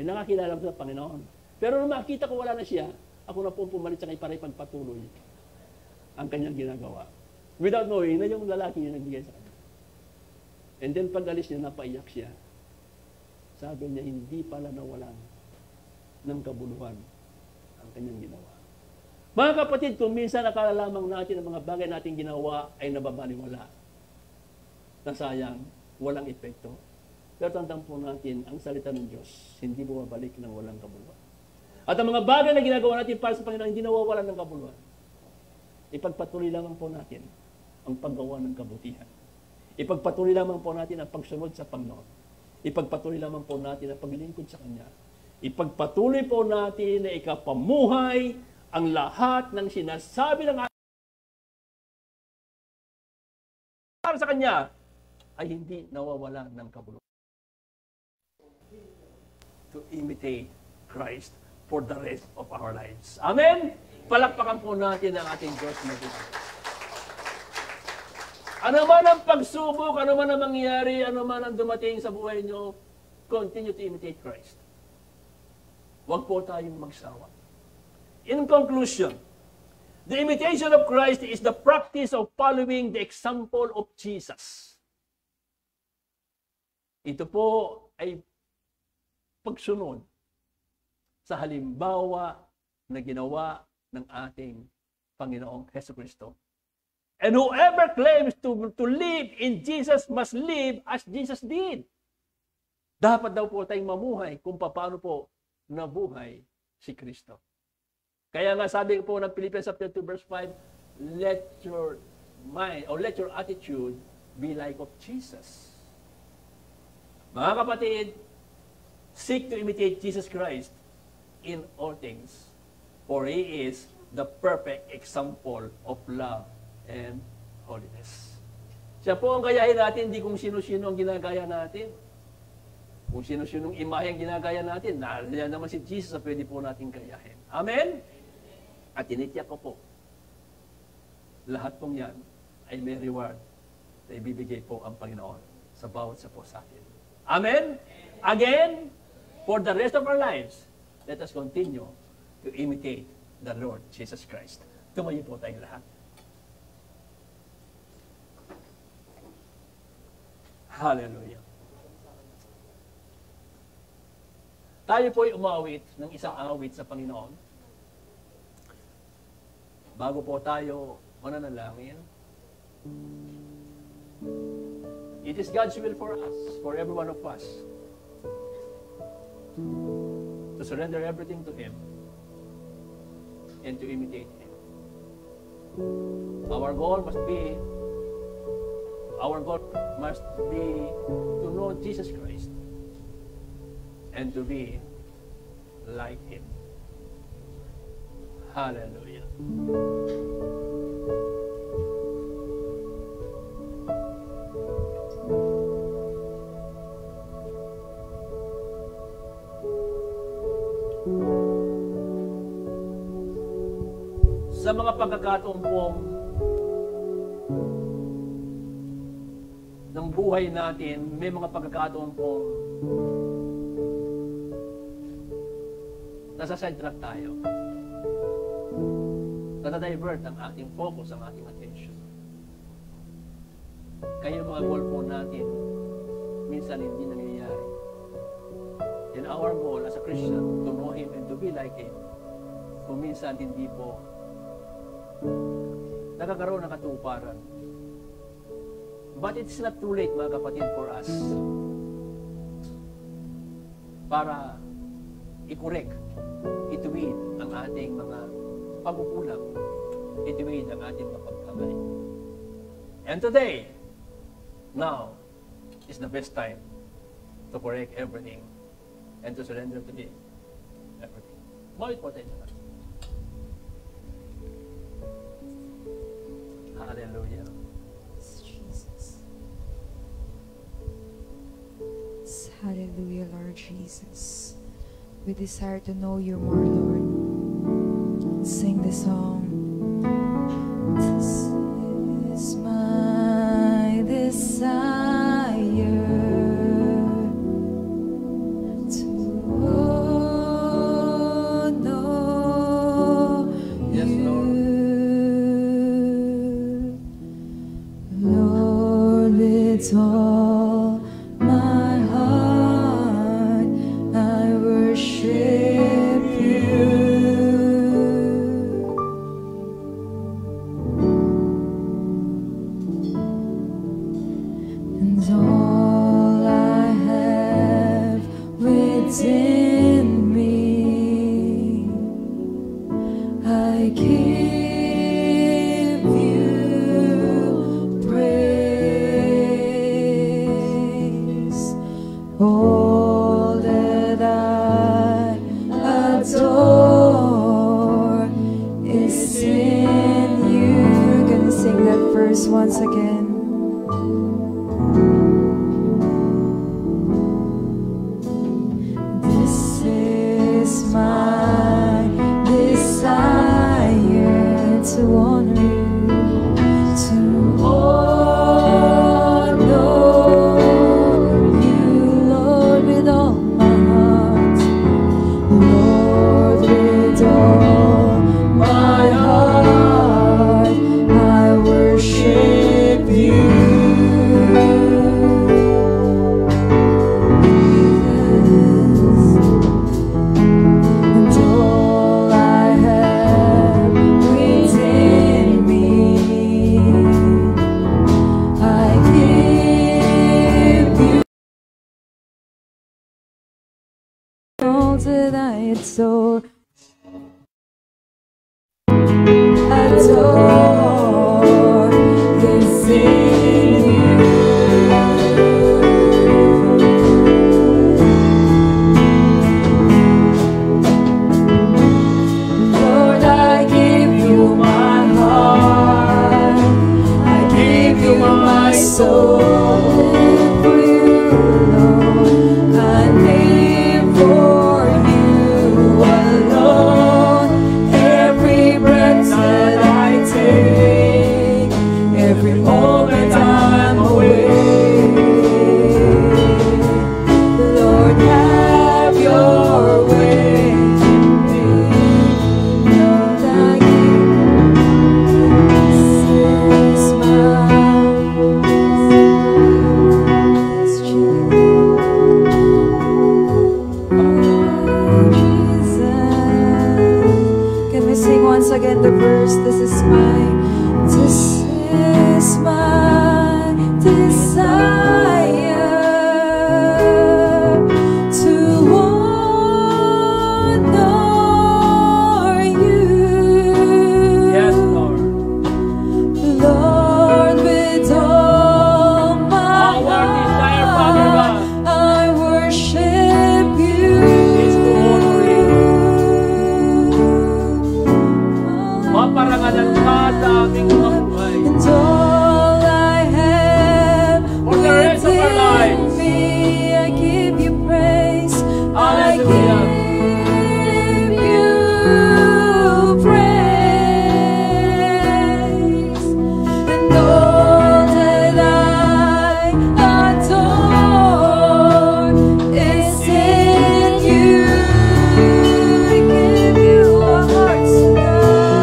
nakakilala ko sa Panginoon. Pero nung makita ko wala na siya, ako na po pumalit sa kay para ipagpatuloy ang kanyang ginagawa. Without knowing na yung lalaki niya nagbigay sa kanya. And then pag alis niya, napaiyak siya. Sabi niya, hindi pala nawalan ng kabuluhan ang kanyang ginawa. Mga kapatid, kung minsan akala lamang natin ang mga bagay natin ginawa ay nababaliwala. Nasayang, walang epekto. Pero tandaan po natin, ang salita ng Diyos, hindi bumabalik ng walang kabuluhan. At ang mga bagay na ginagawa natin para sa Panginoon, hindi nawawalan ng kabuluhan. Ipagpatuloy lamang po natin ang paggawa ng kabutihan. Ipagpatuloy lamang po natin ang pagsunod sa Panginoon. Ipagpatuloy lamang po natin ang paglilingkod sa Kanya. Ipagpatuloy po natin na ikapamuhay ang lahat ng sinasabi ng para sa Kanya ay hindi nawawala ng kabuluhan. To imitate Christ for the rest of our lives. Amen? Palakpakan po natin ang ating Diyos na Diyos. Ano man ang pagsubok, ano man ang mangyayari, ano man ang dumating sa buhay nyo, continue to imitate Christ. Huwag po tayong magsawa. In conclusion, the imitation of Christ is the practice of following the example of Jesus. Ito po ay pagsunod sa halimbawa na ginawa ng ating Panginoong Jesucristo. And whoever claims to live in Jesus must live as Jesus did. Dapat daw po tayong mamuhay kung paano po nabuhay si Kristo. Kaya nga sabi po ng Philippians chapter 2 verse 5, let your mind or let your attitude be like of Jesus. Mga kapatid, seek to imitate Jesus Christ in all things, for He is the perfect example of love and holiness. Siya po ang gayahin natin, hindi kung sino-sino ang ginagaya natin. Kung sino-sino ang imahe ang ginagaya natin, nariyan naman si Jesus na pwede po natin gayahin. Amen? At tinitiyak ko po, lahat pong yan ay may reward na ibibigay po ang Panginoon sa bawat sa po sa atin. Amen? Again, for the rest of our lives, let us continue to imitate the Lord Jesus Christ. Tumayo po tayong lahat. Hallelujah. Tayo po ay umawit ng isang awit sa Panginoon. Bago po tayo mananalangin, it is God's will for us, for every one of us, to surrender everything to Him and to imitate Him. Our goal must be to know Jesus Christ and to be like Him. Hallelujah. Sa mga pagkakataon pong ng buhay natin, may mga pagkakataon pong nasa sidetrack tayo. Nata-divert ang ating focus, ang ating attention. Kaya mga goal po natin, minsan hindi nangyayari. And our goal as a Christian, to know Him and to be like Him, kung minsan hindi po nakakaroon ng katuparan. But it's not too late, mga kapatid, for us para i-correct, ituwid ang ating mga pagkukulang, ituwid ang ating mga pagkamali. And today, now, is the best time to correct everything and to surrender to Him everything. Mawit po tayo naman. Hallelujah. Hallelujah, Lord Jesus. We desire to know you more, Lord. Sing the song. This is my desire, to know Yes, Lord. you, Lord, with all my heart I worship you, and all I have within me I give you praise. All that I adore is in you. We're gonna sing that verse once again. And all I have within me, I give you all that I adore. Adore is in you. Lord, I give you my heart, I give you my soul. Live for you, Lord, I live for you alone. Every breath that I take, every moment I'm awake. Lord, have your way in me. Lord, I give this is mine. This is oh, Jesus. Can we sing once again the verse? This is my desire to honor you. Yes, Lord. Lord, with all my Our desire, Father God, heart, I worship you. is to honor Maparangalan ka sa aming mga buhay. And all I have For the rest of our within lives. me, I give you praise. Hallelujah. I give you praise. And all that I adore is in you. We give you our hearts, God.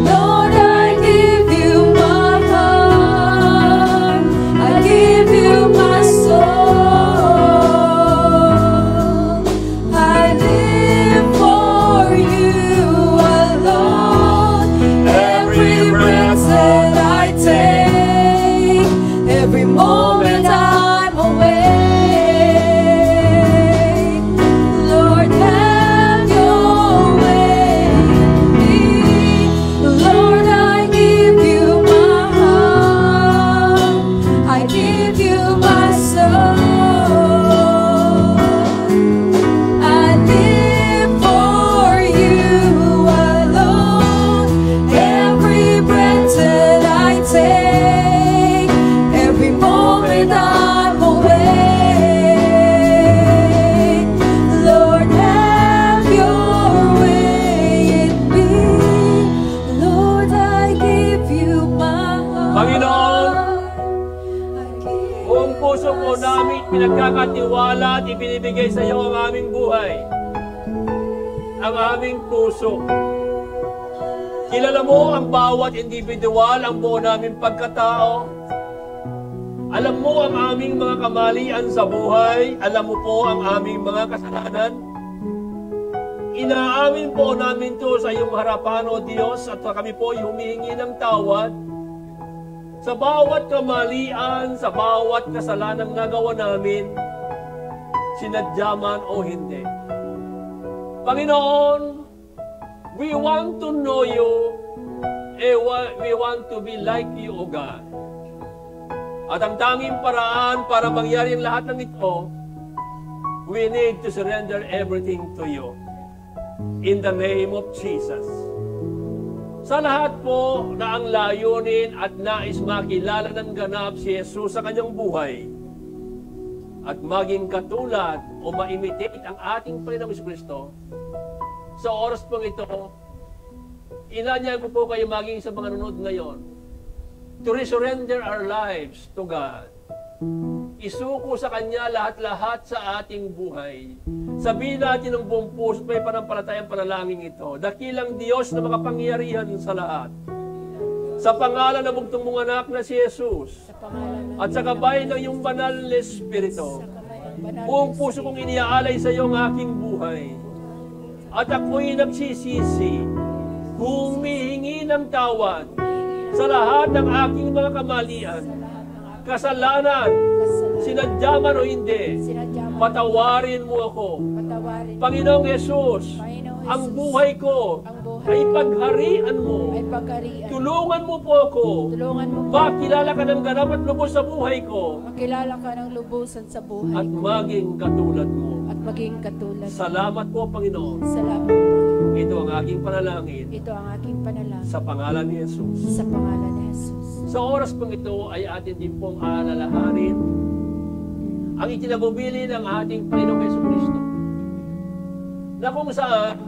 Lord, I give you my heart, I give you my soul. I live for you alone. Every breath that I take, every moment I'm awake. Lord, have your way in me. Lord, I give you my heart, I give you my soul. I live for you alone. Every breath that I take, every moment I'm awake. Lord, have your way in me. Lord, I give you my heart. Panginoon, I give buong puso po namin pinagkakatiwala at ibinibigay sa iyo ang aming buhay. Ang aming puso. Kilala mo ang bawat individual, ang buo naming pagkatao. Alam mo ang aming mga kamalian sa buhay. Alam mo po ang aming mga kasalanan. Inaamin po namin to sa iyong harapan, O Diyos, at kami po ay humihingi ng tawad sa bawat kamalian, sa bawat kasalanang nagawa namin, sinadya man o hindi. Panginoon, we want to know you, we want to be like you, O God. At ang tanging paraan para mangyari ang lahat ng ito, we need to surrender everything to you. In the name of Jesus. Sa lahat po na ang layunin at nais makilala ng ganap si Jesus sa kanyang buhay at maging katulad o ma-imitate ang ating Panginoong Jesucristo, sa oras pong ito, inanyay ko po kayo maging sa mga nanonood ngayon to resurrender our lives to God. isuko sa Kanya lahat-lahat sa ating buhay. Sabihin natin ng buong puso at may panampalatayang panalangin ito. Dakilang Diyos na makapangyarihan sa lahat. Sa pangalan ng bugtong mong anak na si Jesus, at sa gabay ng iyong banal na Espiritu, buong puso kong iniaalay sa iyo ang aking buhay. At ako'y nagsisisi, humihingi ng tawad sa lahat ng aking mga kamalian, kasalanan, sinadya man o hindi, patawarin mo ako. Panginoong Jesus, ang buhay ko ay pagharian mo. Tulungan mo po ako. Makilala ka ng ganap at lubos sa buhay ko. Makilala ka ng lubusan sa buhay at ko. maging katulad mo. At maging katulad. Salamat po, Panginoon. Salamat, Panginoon. Ito ang aking panalangin. Ito ang aking panalangin. Sa pangalan ni Jesus. Sa pangalan ni Jesus. Sa oras pong ito ay atin din pong aalalahanin ang itinagubili ng ating Panginoong Jesucristo, na kung saan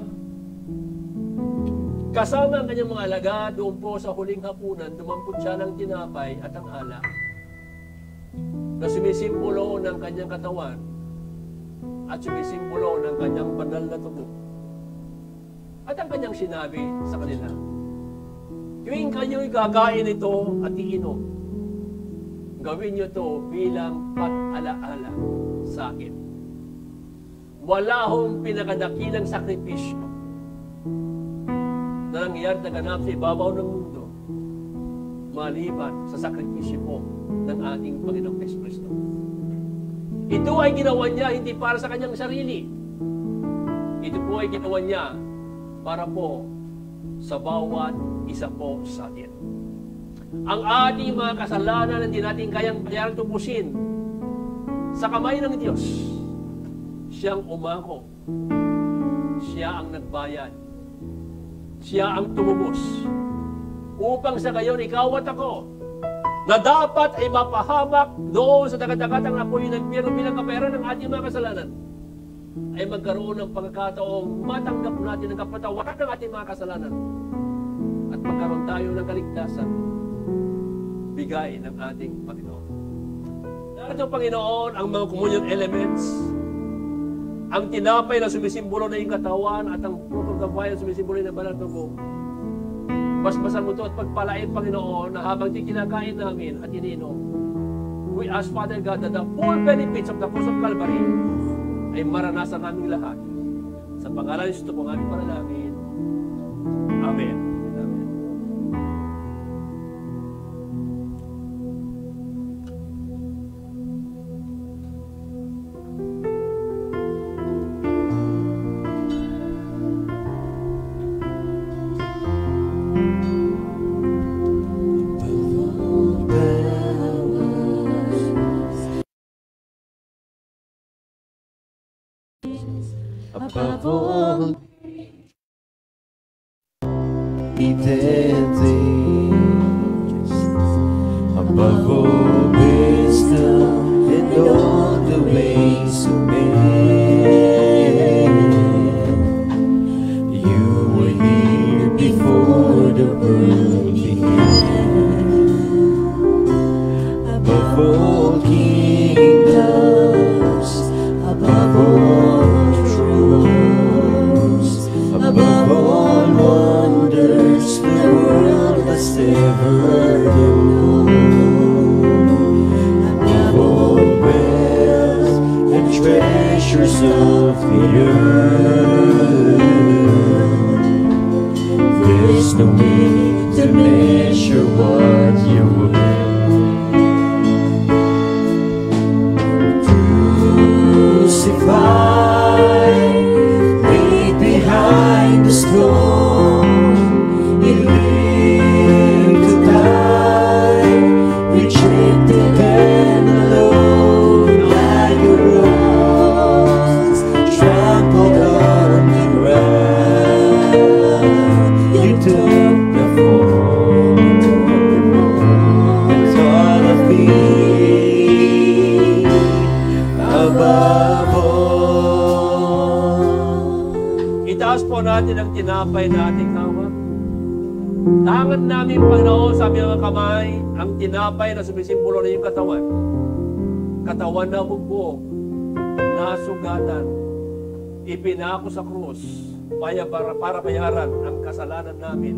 kasama ang kanyang mga alagad doon po sa huling hapunan, dumampot siya ng tinapay at ang alak na sumisimbolo ng kanyang katawan at sumisimbolo ng kanyang banal na tubo. At ang kanyang sinabi sa kanila, tuwing kayo'y gagain ito at iinom, gawin niyo to bilang pag-alaala sa akin. Wala hong pinakadakilang sakripisyo na nangyayari na ganap sa ibabaw ng mundo maliban sa sakripisyo po ng ating Panginoong Jesucristo. Ito ay ginawa niya hindi para sa kanyang sarili. Ito po ay ginawa niya para po sa bawat isa po sa atin. Ang ating mga kasalanan na hindi natin kayang bayaran tubusin sa kamay ng Diyos, siyang umako. Siya ang nagbayad. Siya ang tumubos. Upang sa gayon, ikaw at ako, na dapat ay mapahamak doon sa dagat-dagatang apoy ng impyerno bilang kapayaran ng ating mga kasalanan, ay magkaroon ng pagkakataong matanggap natin ang kapatawaran ng ating mga kasalanan at magkaroon tayo ng kaligtasan bigay ng ating Panginoon. Narito, Panginoon, ang mga communion elements, ang tinapay na sumisimbolo na iyong katawan at ang fruit of the vine na sumisimbolo na banal na tubo. Basbasan mo ito at pagpalain, Panginoon, na habang kinakain namin at iniinom, we ask, Father God, that the full benefits of the cross of Calvary ay maranasan naming lahat. Sa pangalan ni Jesus po ang aming panalangin. Amen. Amen. Above all hidden things, above all wisdom and all the ways of men, you were here before the world began. Above all kingdoms, above all above all wonders the world has ever known, above all wealth and treasures of the earth, there's no way to measure what you were. Crucified behind the throne, he lived to die, rejected and alone, like a rose trampled on the ground. You took the fall and thought of me above all. Itaas po natin ang tinapay na ating hawak. Tangan namin, Panginoon, sa aming mga kamay, ang tinapay na sumisimbolo na iyong katawan. katawan na bugbog, nasugatan, ipinako sa krus, para bayaran ang kasalanan namin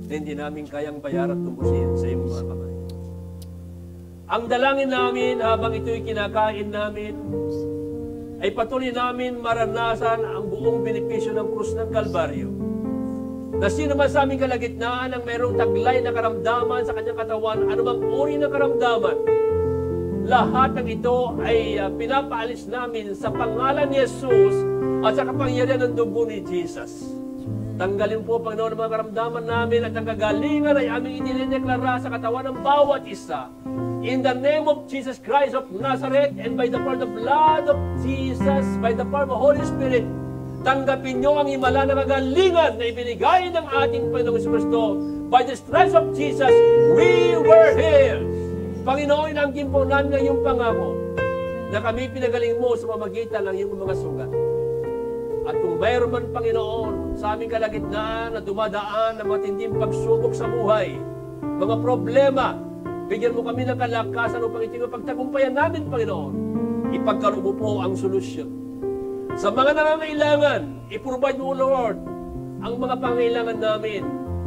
na hindi namin kayang bayaran at tubusin sa iyong mga kamay. Ang dalangin namin habang ito'y kinakain namin, ay patuloy namin maranasan ang buong benepisyo ng krus ng Kalbaryo. Na sino man sa aming kalagitnaan ang mayroong taglay na karamdaman sa kanyang katawan, anumang uri ng karamdaman, lahat ng ito ay pinapaalis namin sa pangalan ni Jesus at sa kapangyarihan ng dugo ni Jesus. Tanggalin po, Panginoon, ang mga karamdaman namin at ang kagalingan ay aming idinideklara sa katawan ng bawat isa. In the name of Jesus Christ of Nazareth and by the power of the blood of Jesus, by the power of the Holy Spirit, tanggapin niyo ang himala ng kagalingan na ibinigay ng ating Panginoong Kristo. By the stripes of Jesus, we were healed. Panginoon, inangkin po namin ang iyong pangako na kami pinagaling mo sa pamamagitan ng iyong mga sugat. At kung mayroon man, Panginoon, sa aming kalagitnaan na dumadaan ng matinding pagsubok sa buhay, mga problema, bigyan mo kami ng kalakasan upang ito pagtagumpayan namin, Panginoon. Ipagkaroon mo po ang solusyon. Sa mga nangangailangan, i-provide mo, Lord, ang mga pangailangan namin.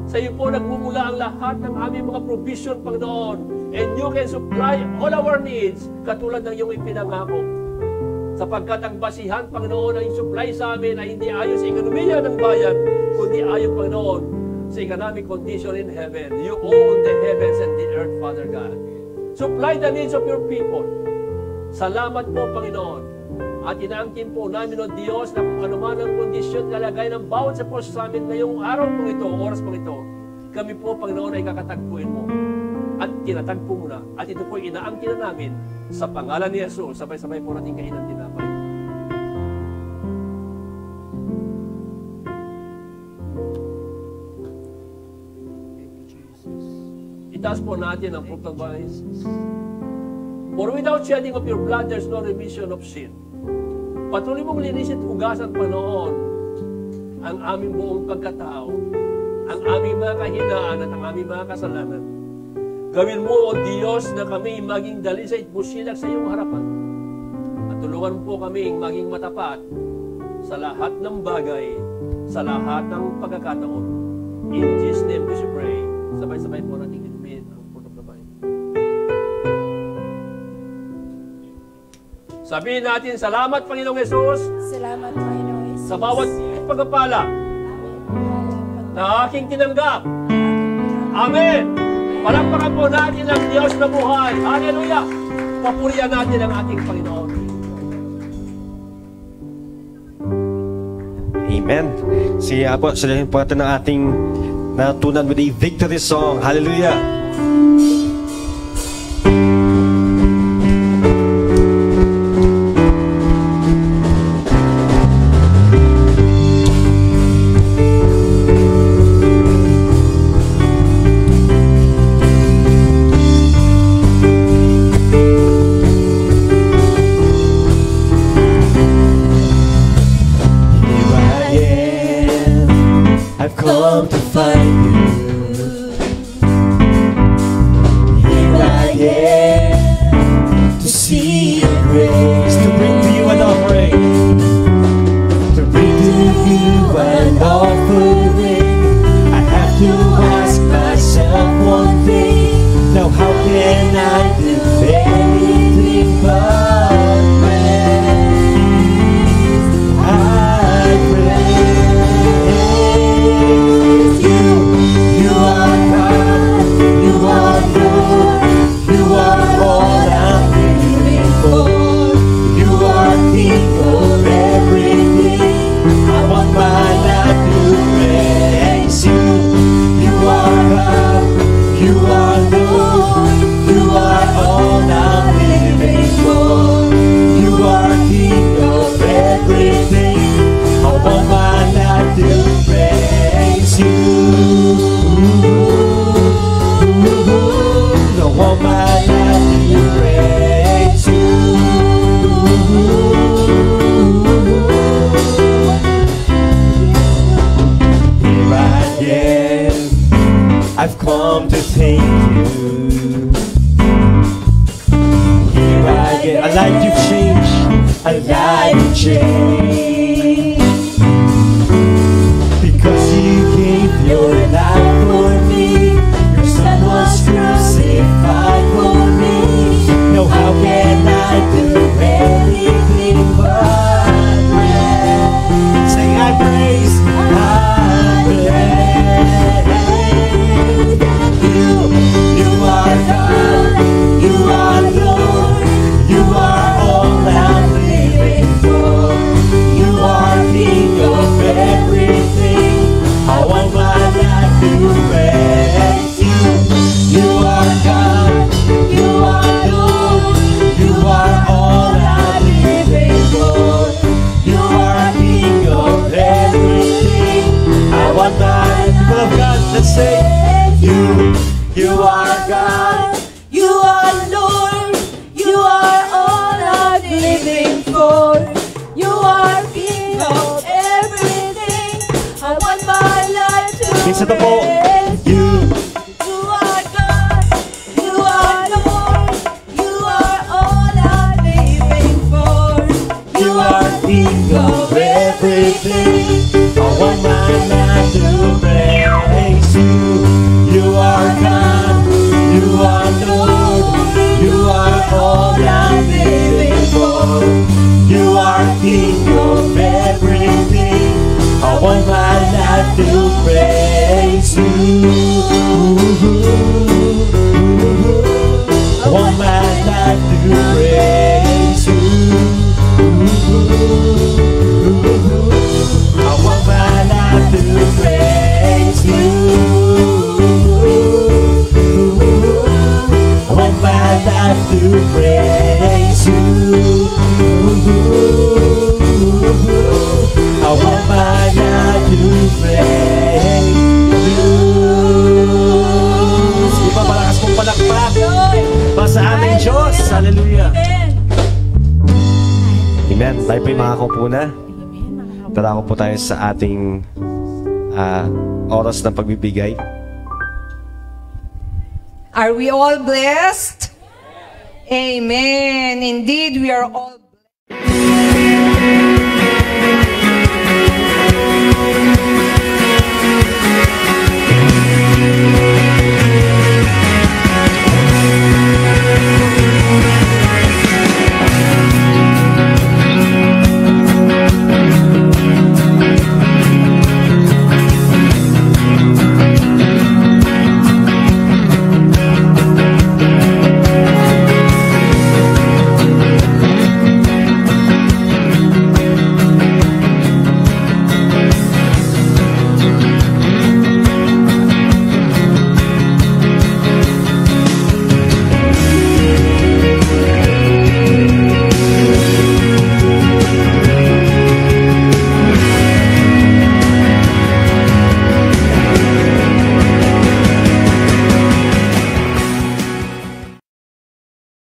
Sa iyo po nagmumula ang lahat ng aming mga provision, Panginoon. And you can supply all our needs katulad ng iyong ipinangako. Sapagkat ang basihan, Panginoon, ang supply sa amin ay hindi ayon sa ekonomiya ng bayan, kundi ayon, Panginoon, sa economic condition in heaven. You own the heavens and the earth, Father God. Supply the needs of your people. Salamat po, Panginoon. At inaangkin po namin, O Diyos, na kung anuman ang kondisyon, kalagayan ng bawat sa puso sa amin ngayong araw po ito, oras po ito, kami po, Panginoon, ay kakatagpuin mo. At tinatagpo mo na. At ito po inaangkin na namin sa pangalan ni Jesus. Sabay-sabay po natin kainan tinapay. Itaas po natin ang fruit of vines. For without shedding of your blood, there's no remission of sin. Patuloy mong linisin at hugasan, Panginoon, ang aming buong pagkatao, ang aming mga kahinaan at ang aming mga kasalanan. Gawin mo, O Diyos, na kami maging dalisay at busilak sa iyong harapan. At tulungan po kami maging matapat sa lahat ng bagay, sa lahat ng pagkakataon. In Jesus' name we pray. Sabay-sabay po natin inumin ang fruit of the vine. Sabihin natin, salamat, Panginoong Jesus, Salamat, Panginoon Jesus. sa bawat pagpapala na aking tinanggap. Amen! Palakpakan po natin ang Diyos na buhay. Hallelujah! Papurihan natin ang ating Panginoon. Amen. Sige po, salihin po natin ang ating natutunan with a victory song. Hallelujah! Come to find you. Here I am to see your grace, To bring to you an offering. to bring to you an offering. I have to ask myself one thing. Now how can I do anything but praise? I praise you. You are God. You are Lord. You are all I'm living for. You are King of everything. I want my life to praise you. You are God. You are Lord. You are all I'm living for. You are King of everything. I want my life to praise you. I want my life to praise you. Here I am, I've come to thank you. Here I a life change. Because you gave your life for me, your son was crucified for me. Now how can I do anything but praise? Say I praise, I praise. You are God, you are Lord, you are all I'm living for. You are King of everything, I want my life to praise you. You are God, you are Lord, you are all I'm living for. You are King of everything, I want my people of God, let's say you are God, you are Lord, you are all I'm living for. You are King of everything, I want my life to Isa to po. praise you. You are God, you are Lord, you are all I'm living for. You are King of everything, I want my life to praise you. You are God, you are Lord, you are all I'm living for. You are King of everything, I want my life to praise you. I want my life to praise you. I want my life to praise you. I want my life to praise you. I want my life to praise you. Sige pa, malakas mong palakpak para sa aming Diyos. Hallelujah. Amen. Tayo po'y makakaupo na. Darako po tayo sa ating oras ng pagbibigay. Are we all blessed? Amen. Indeed, we are all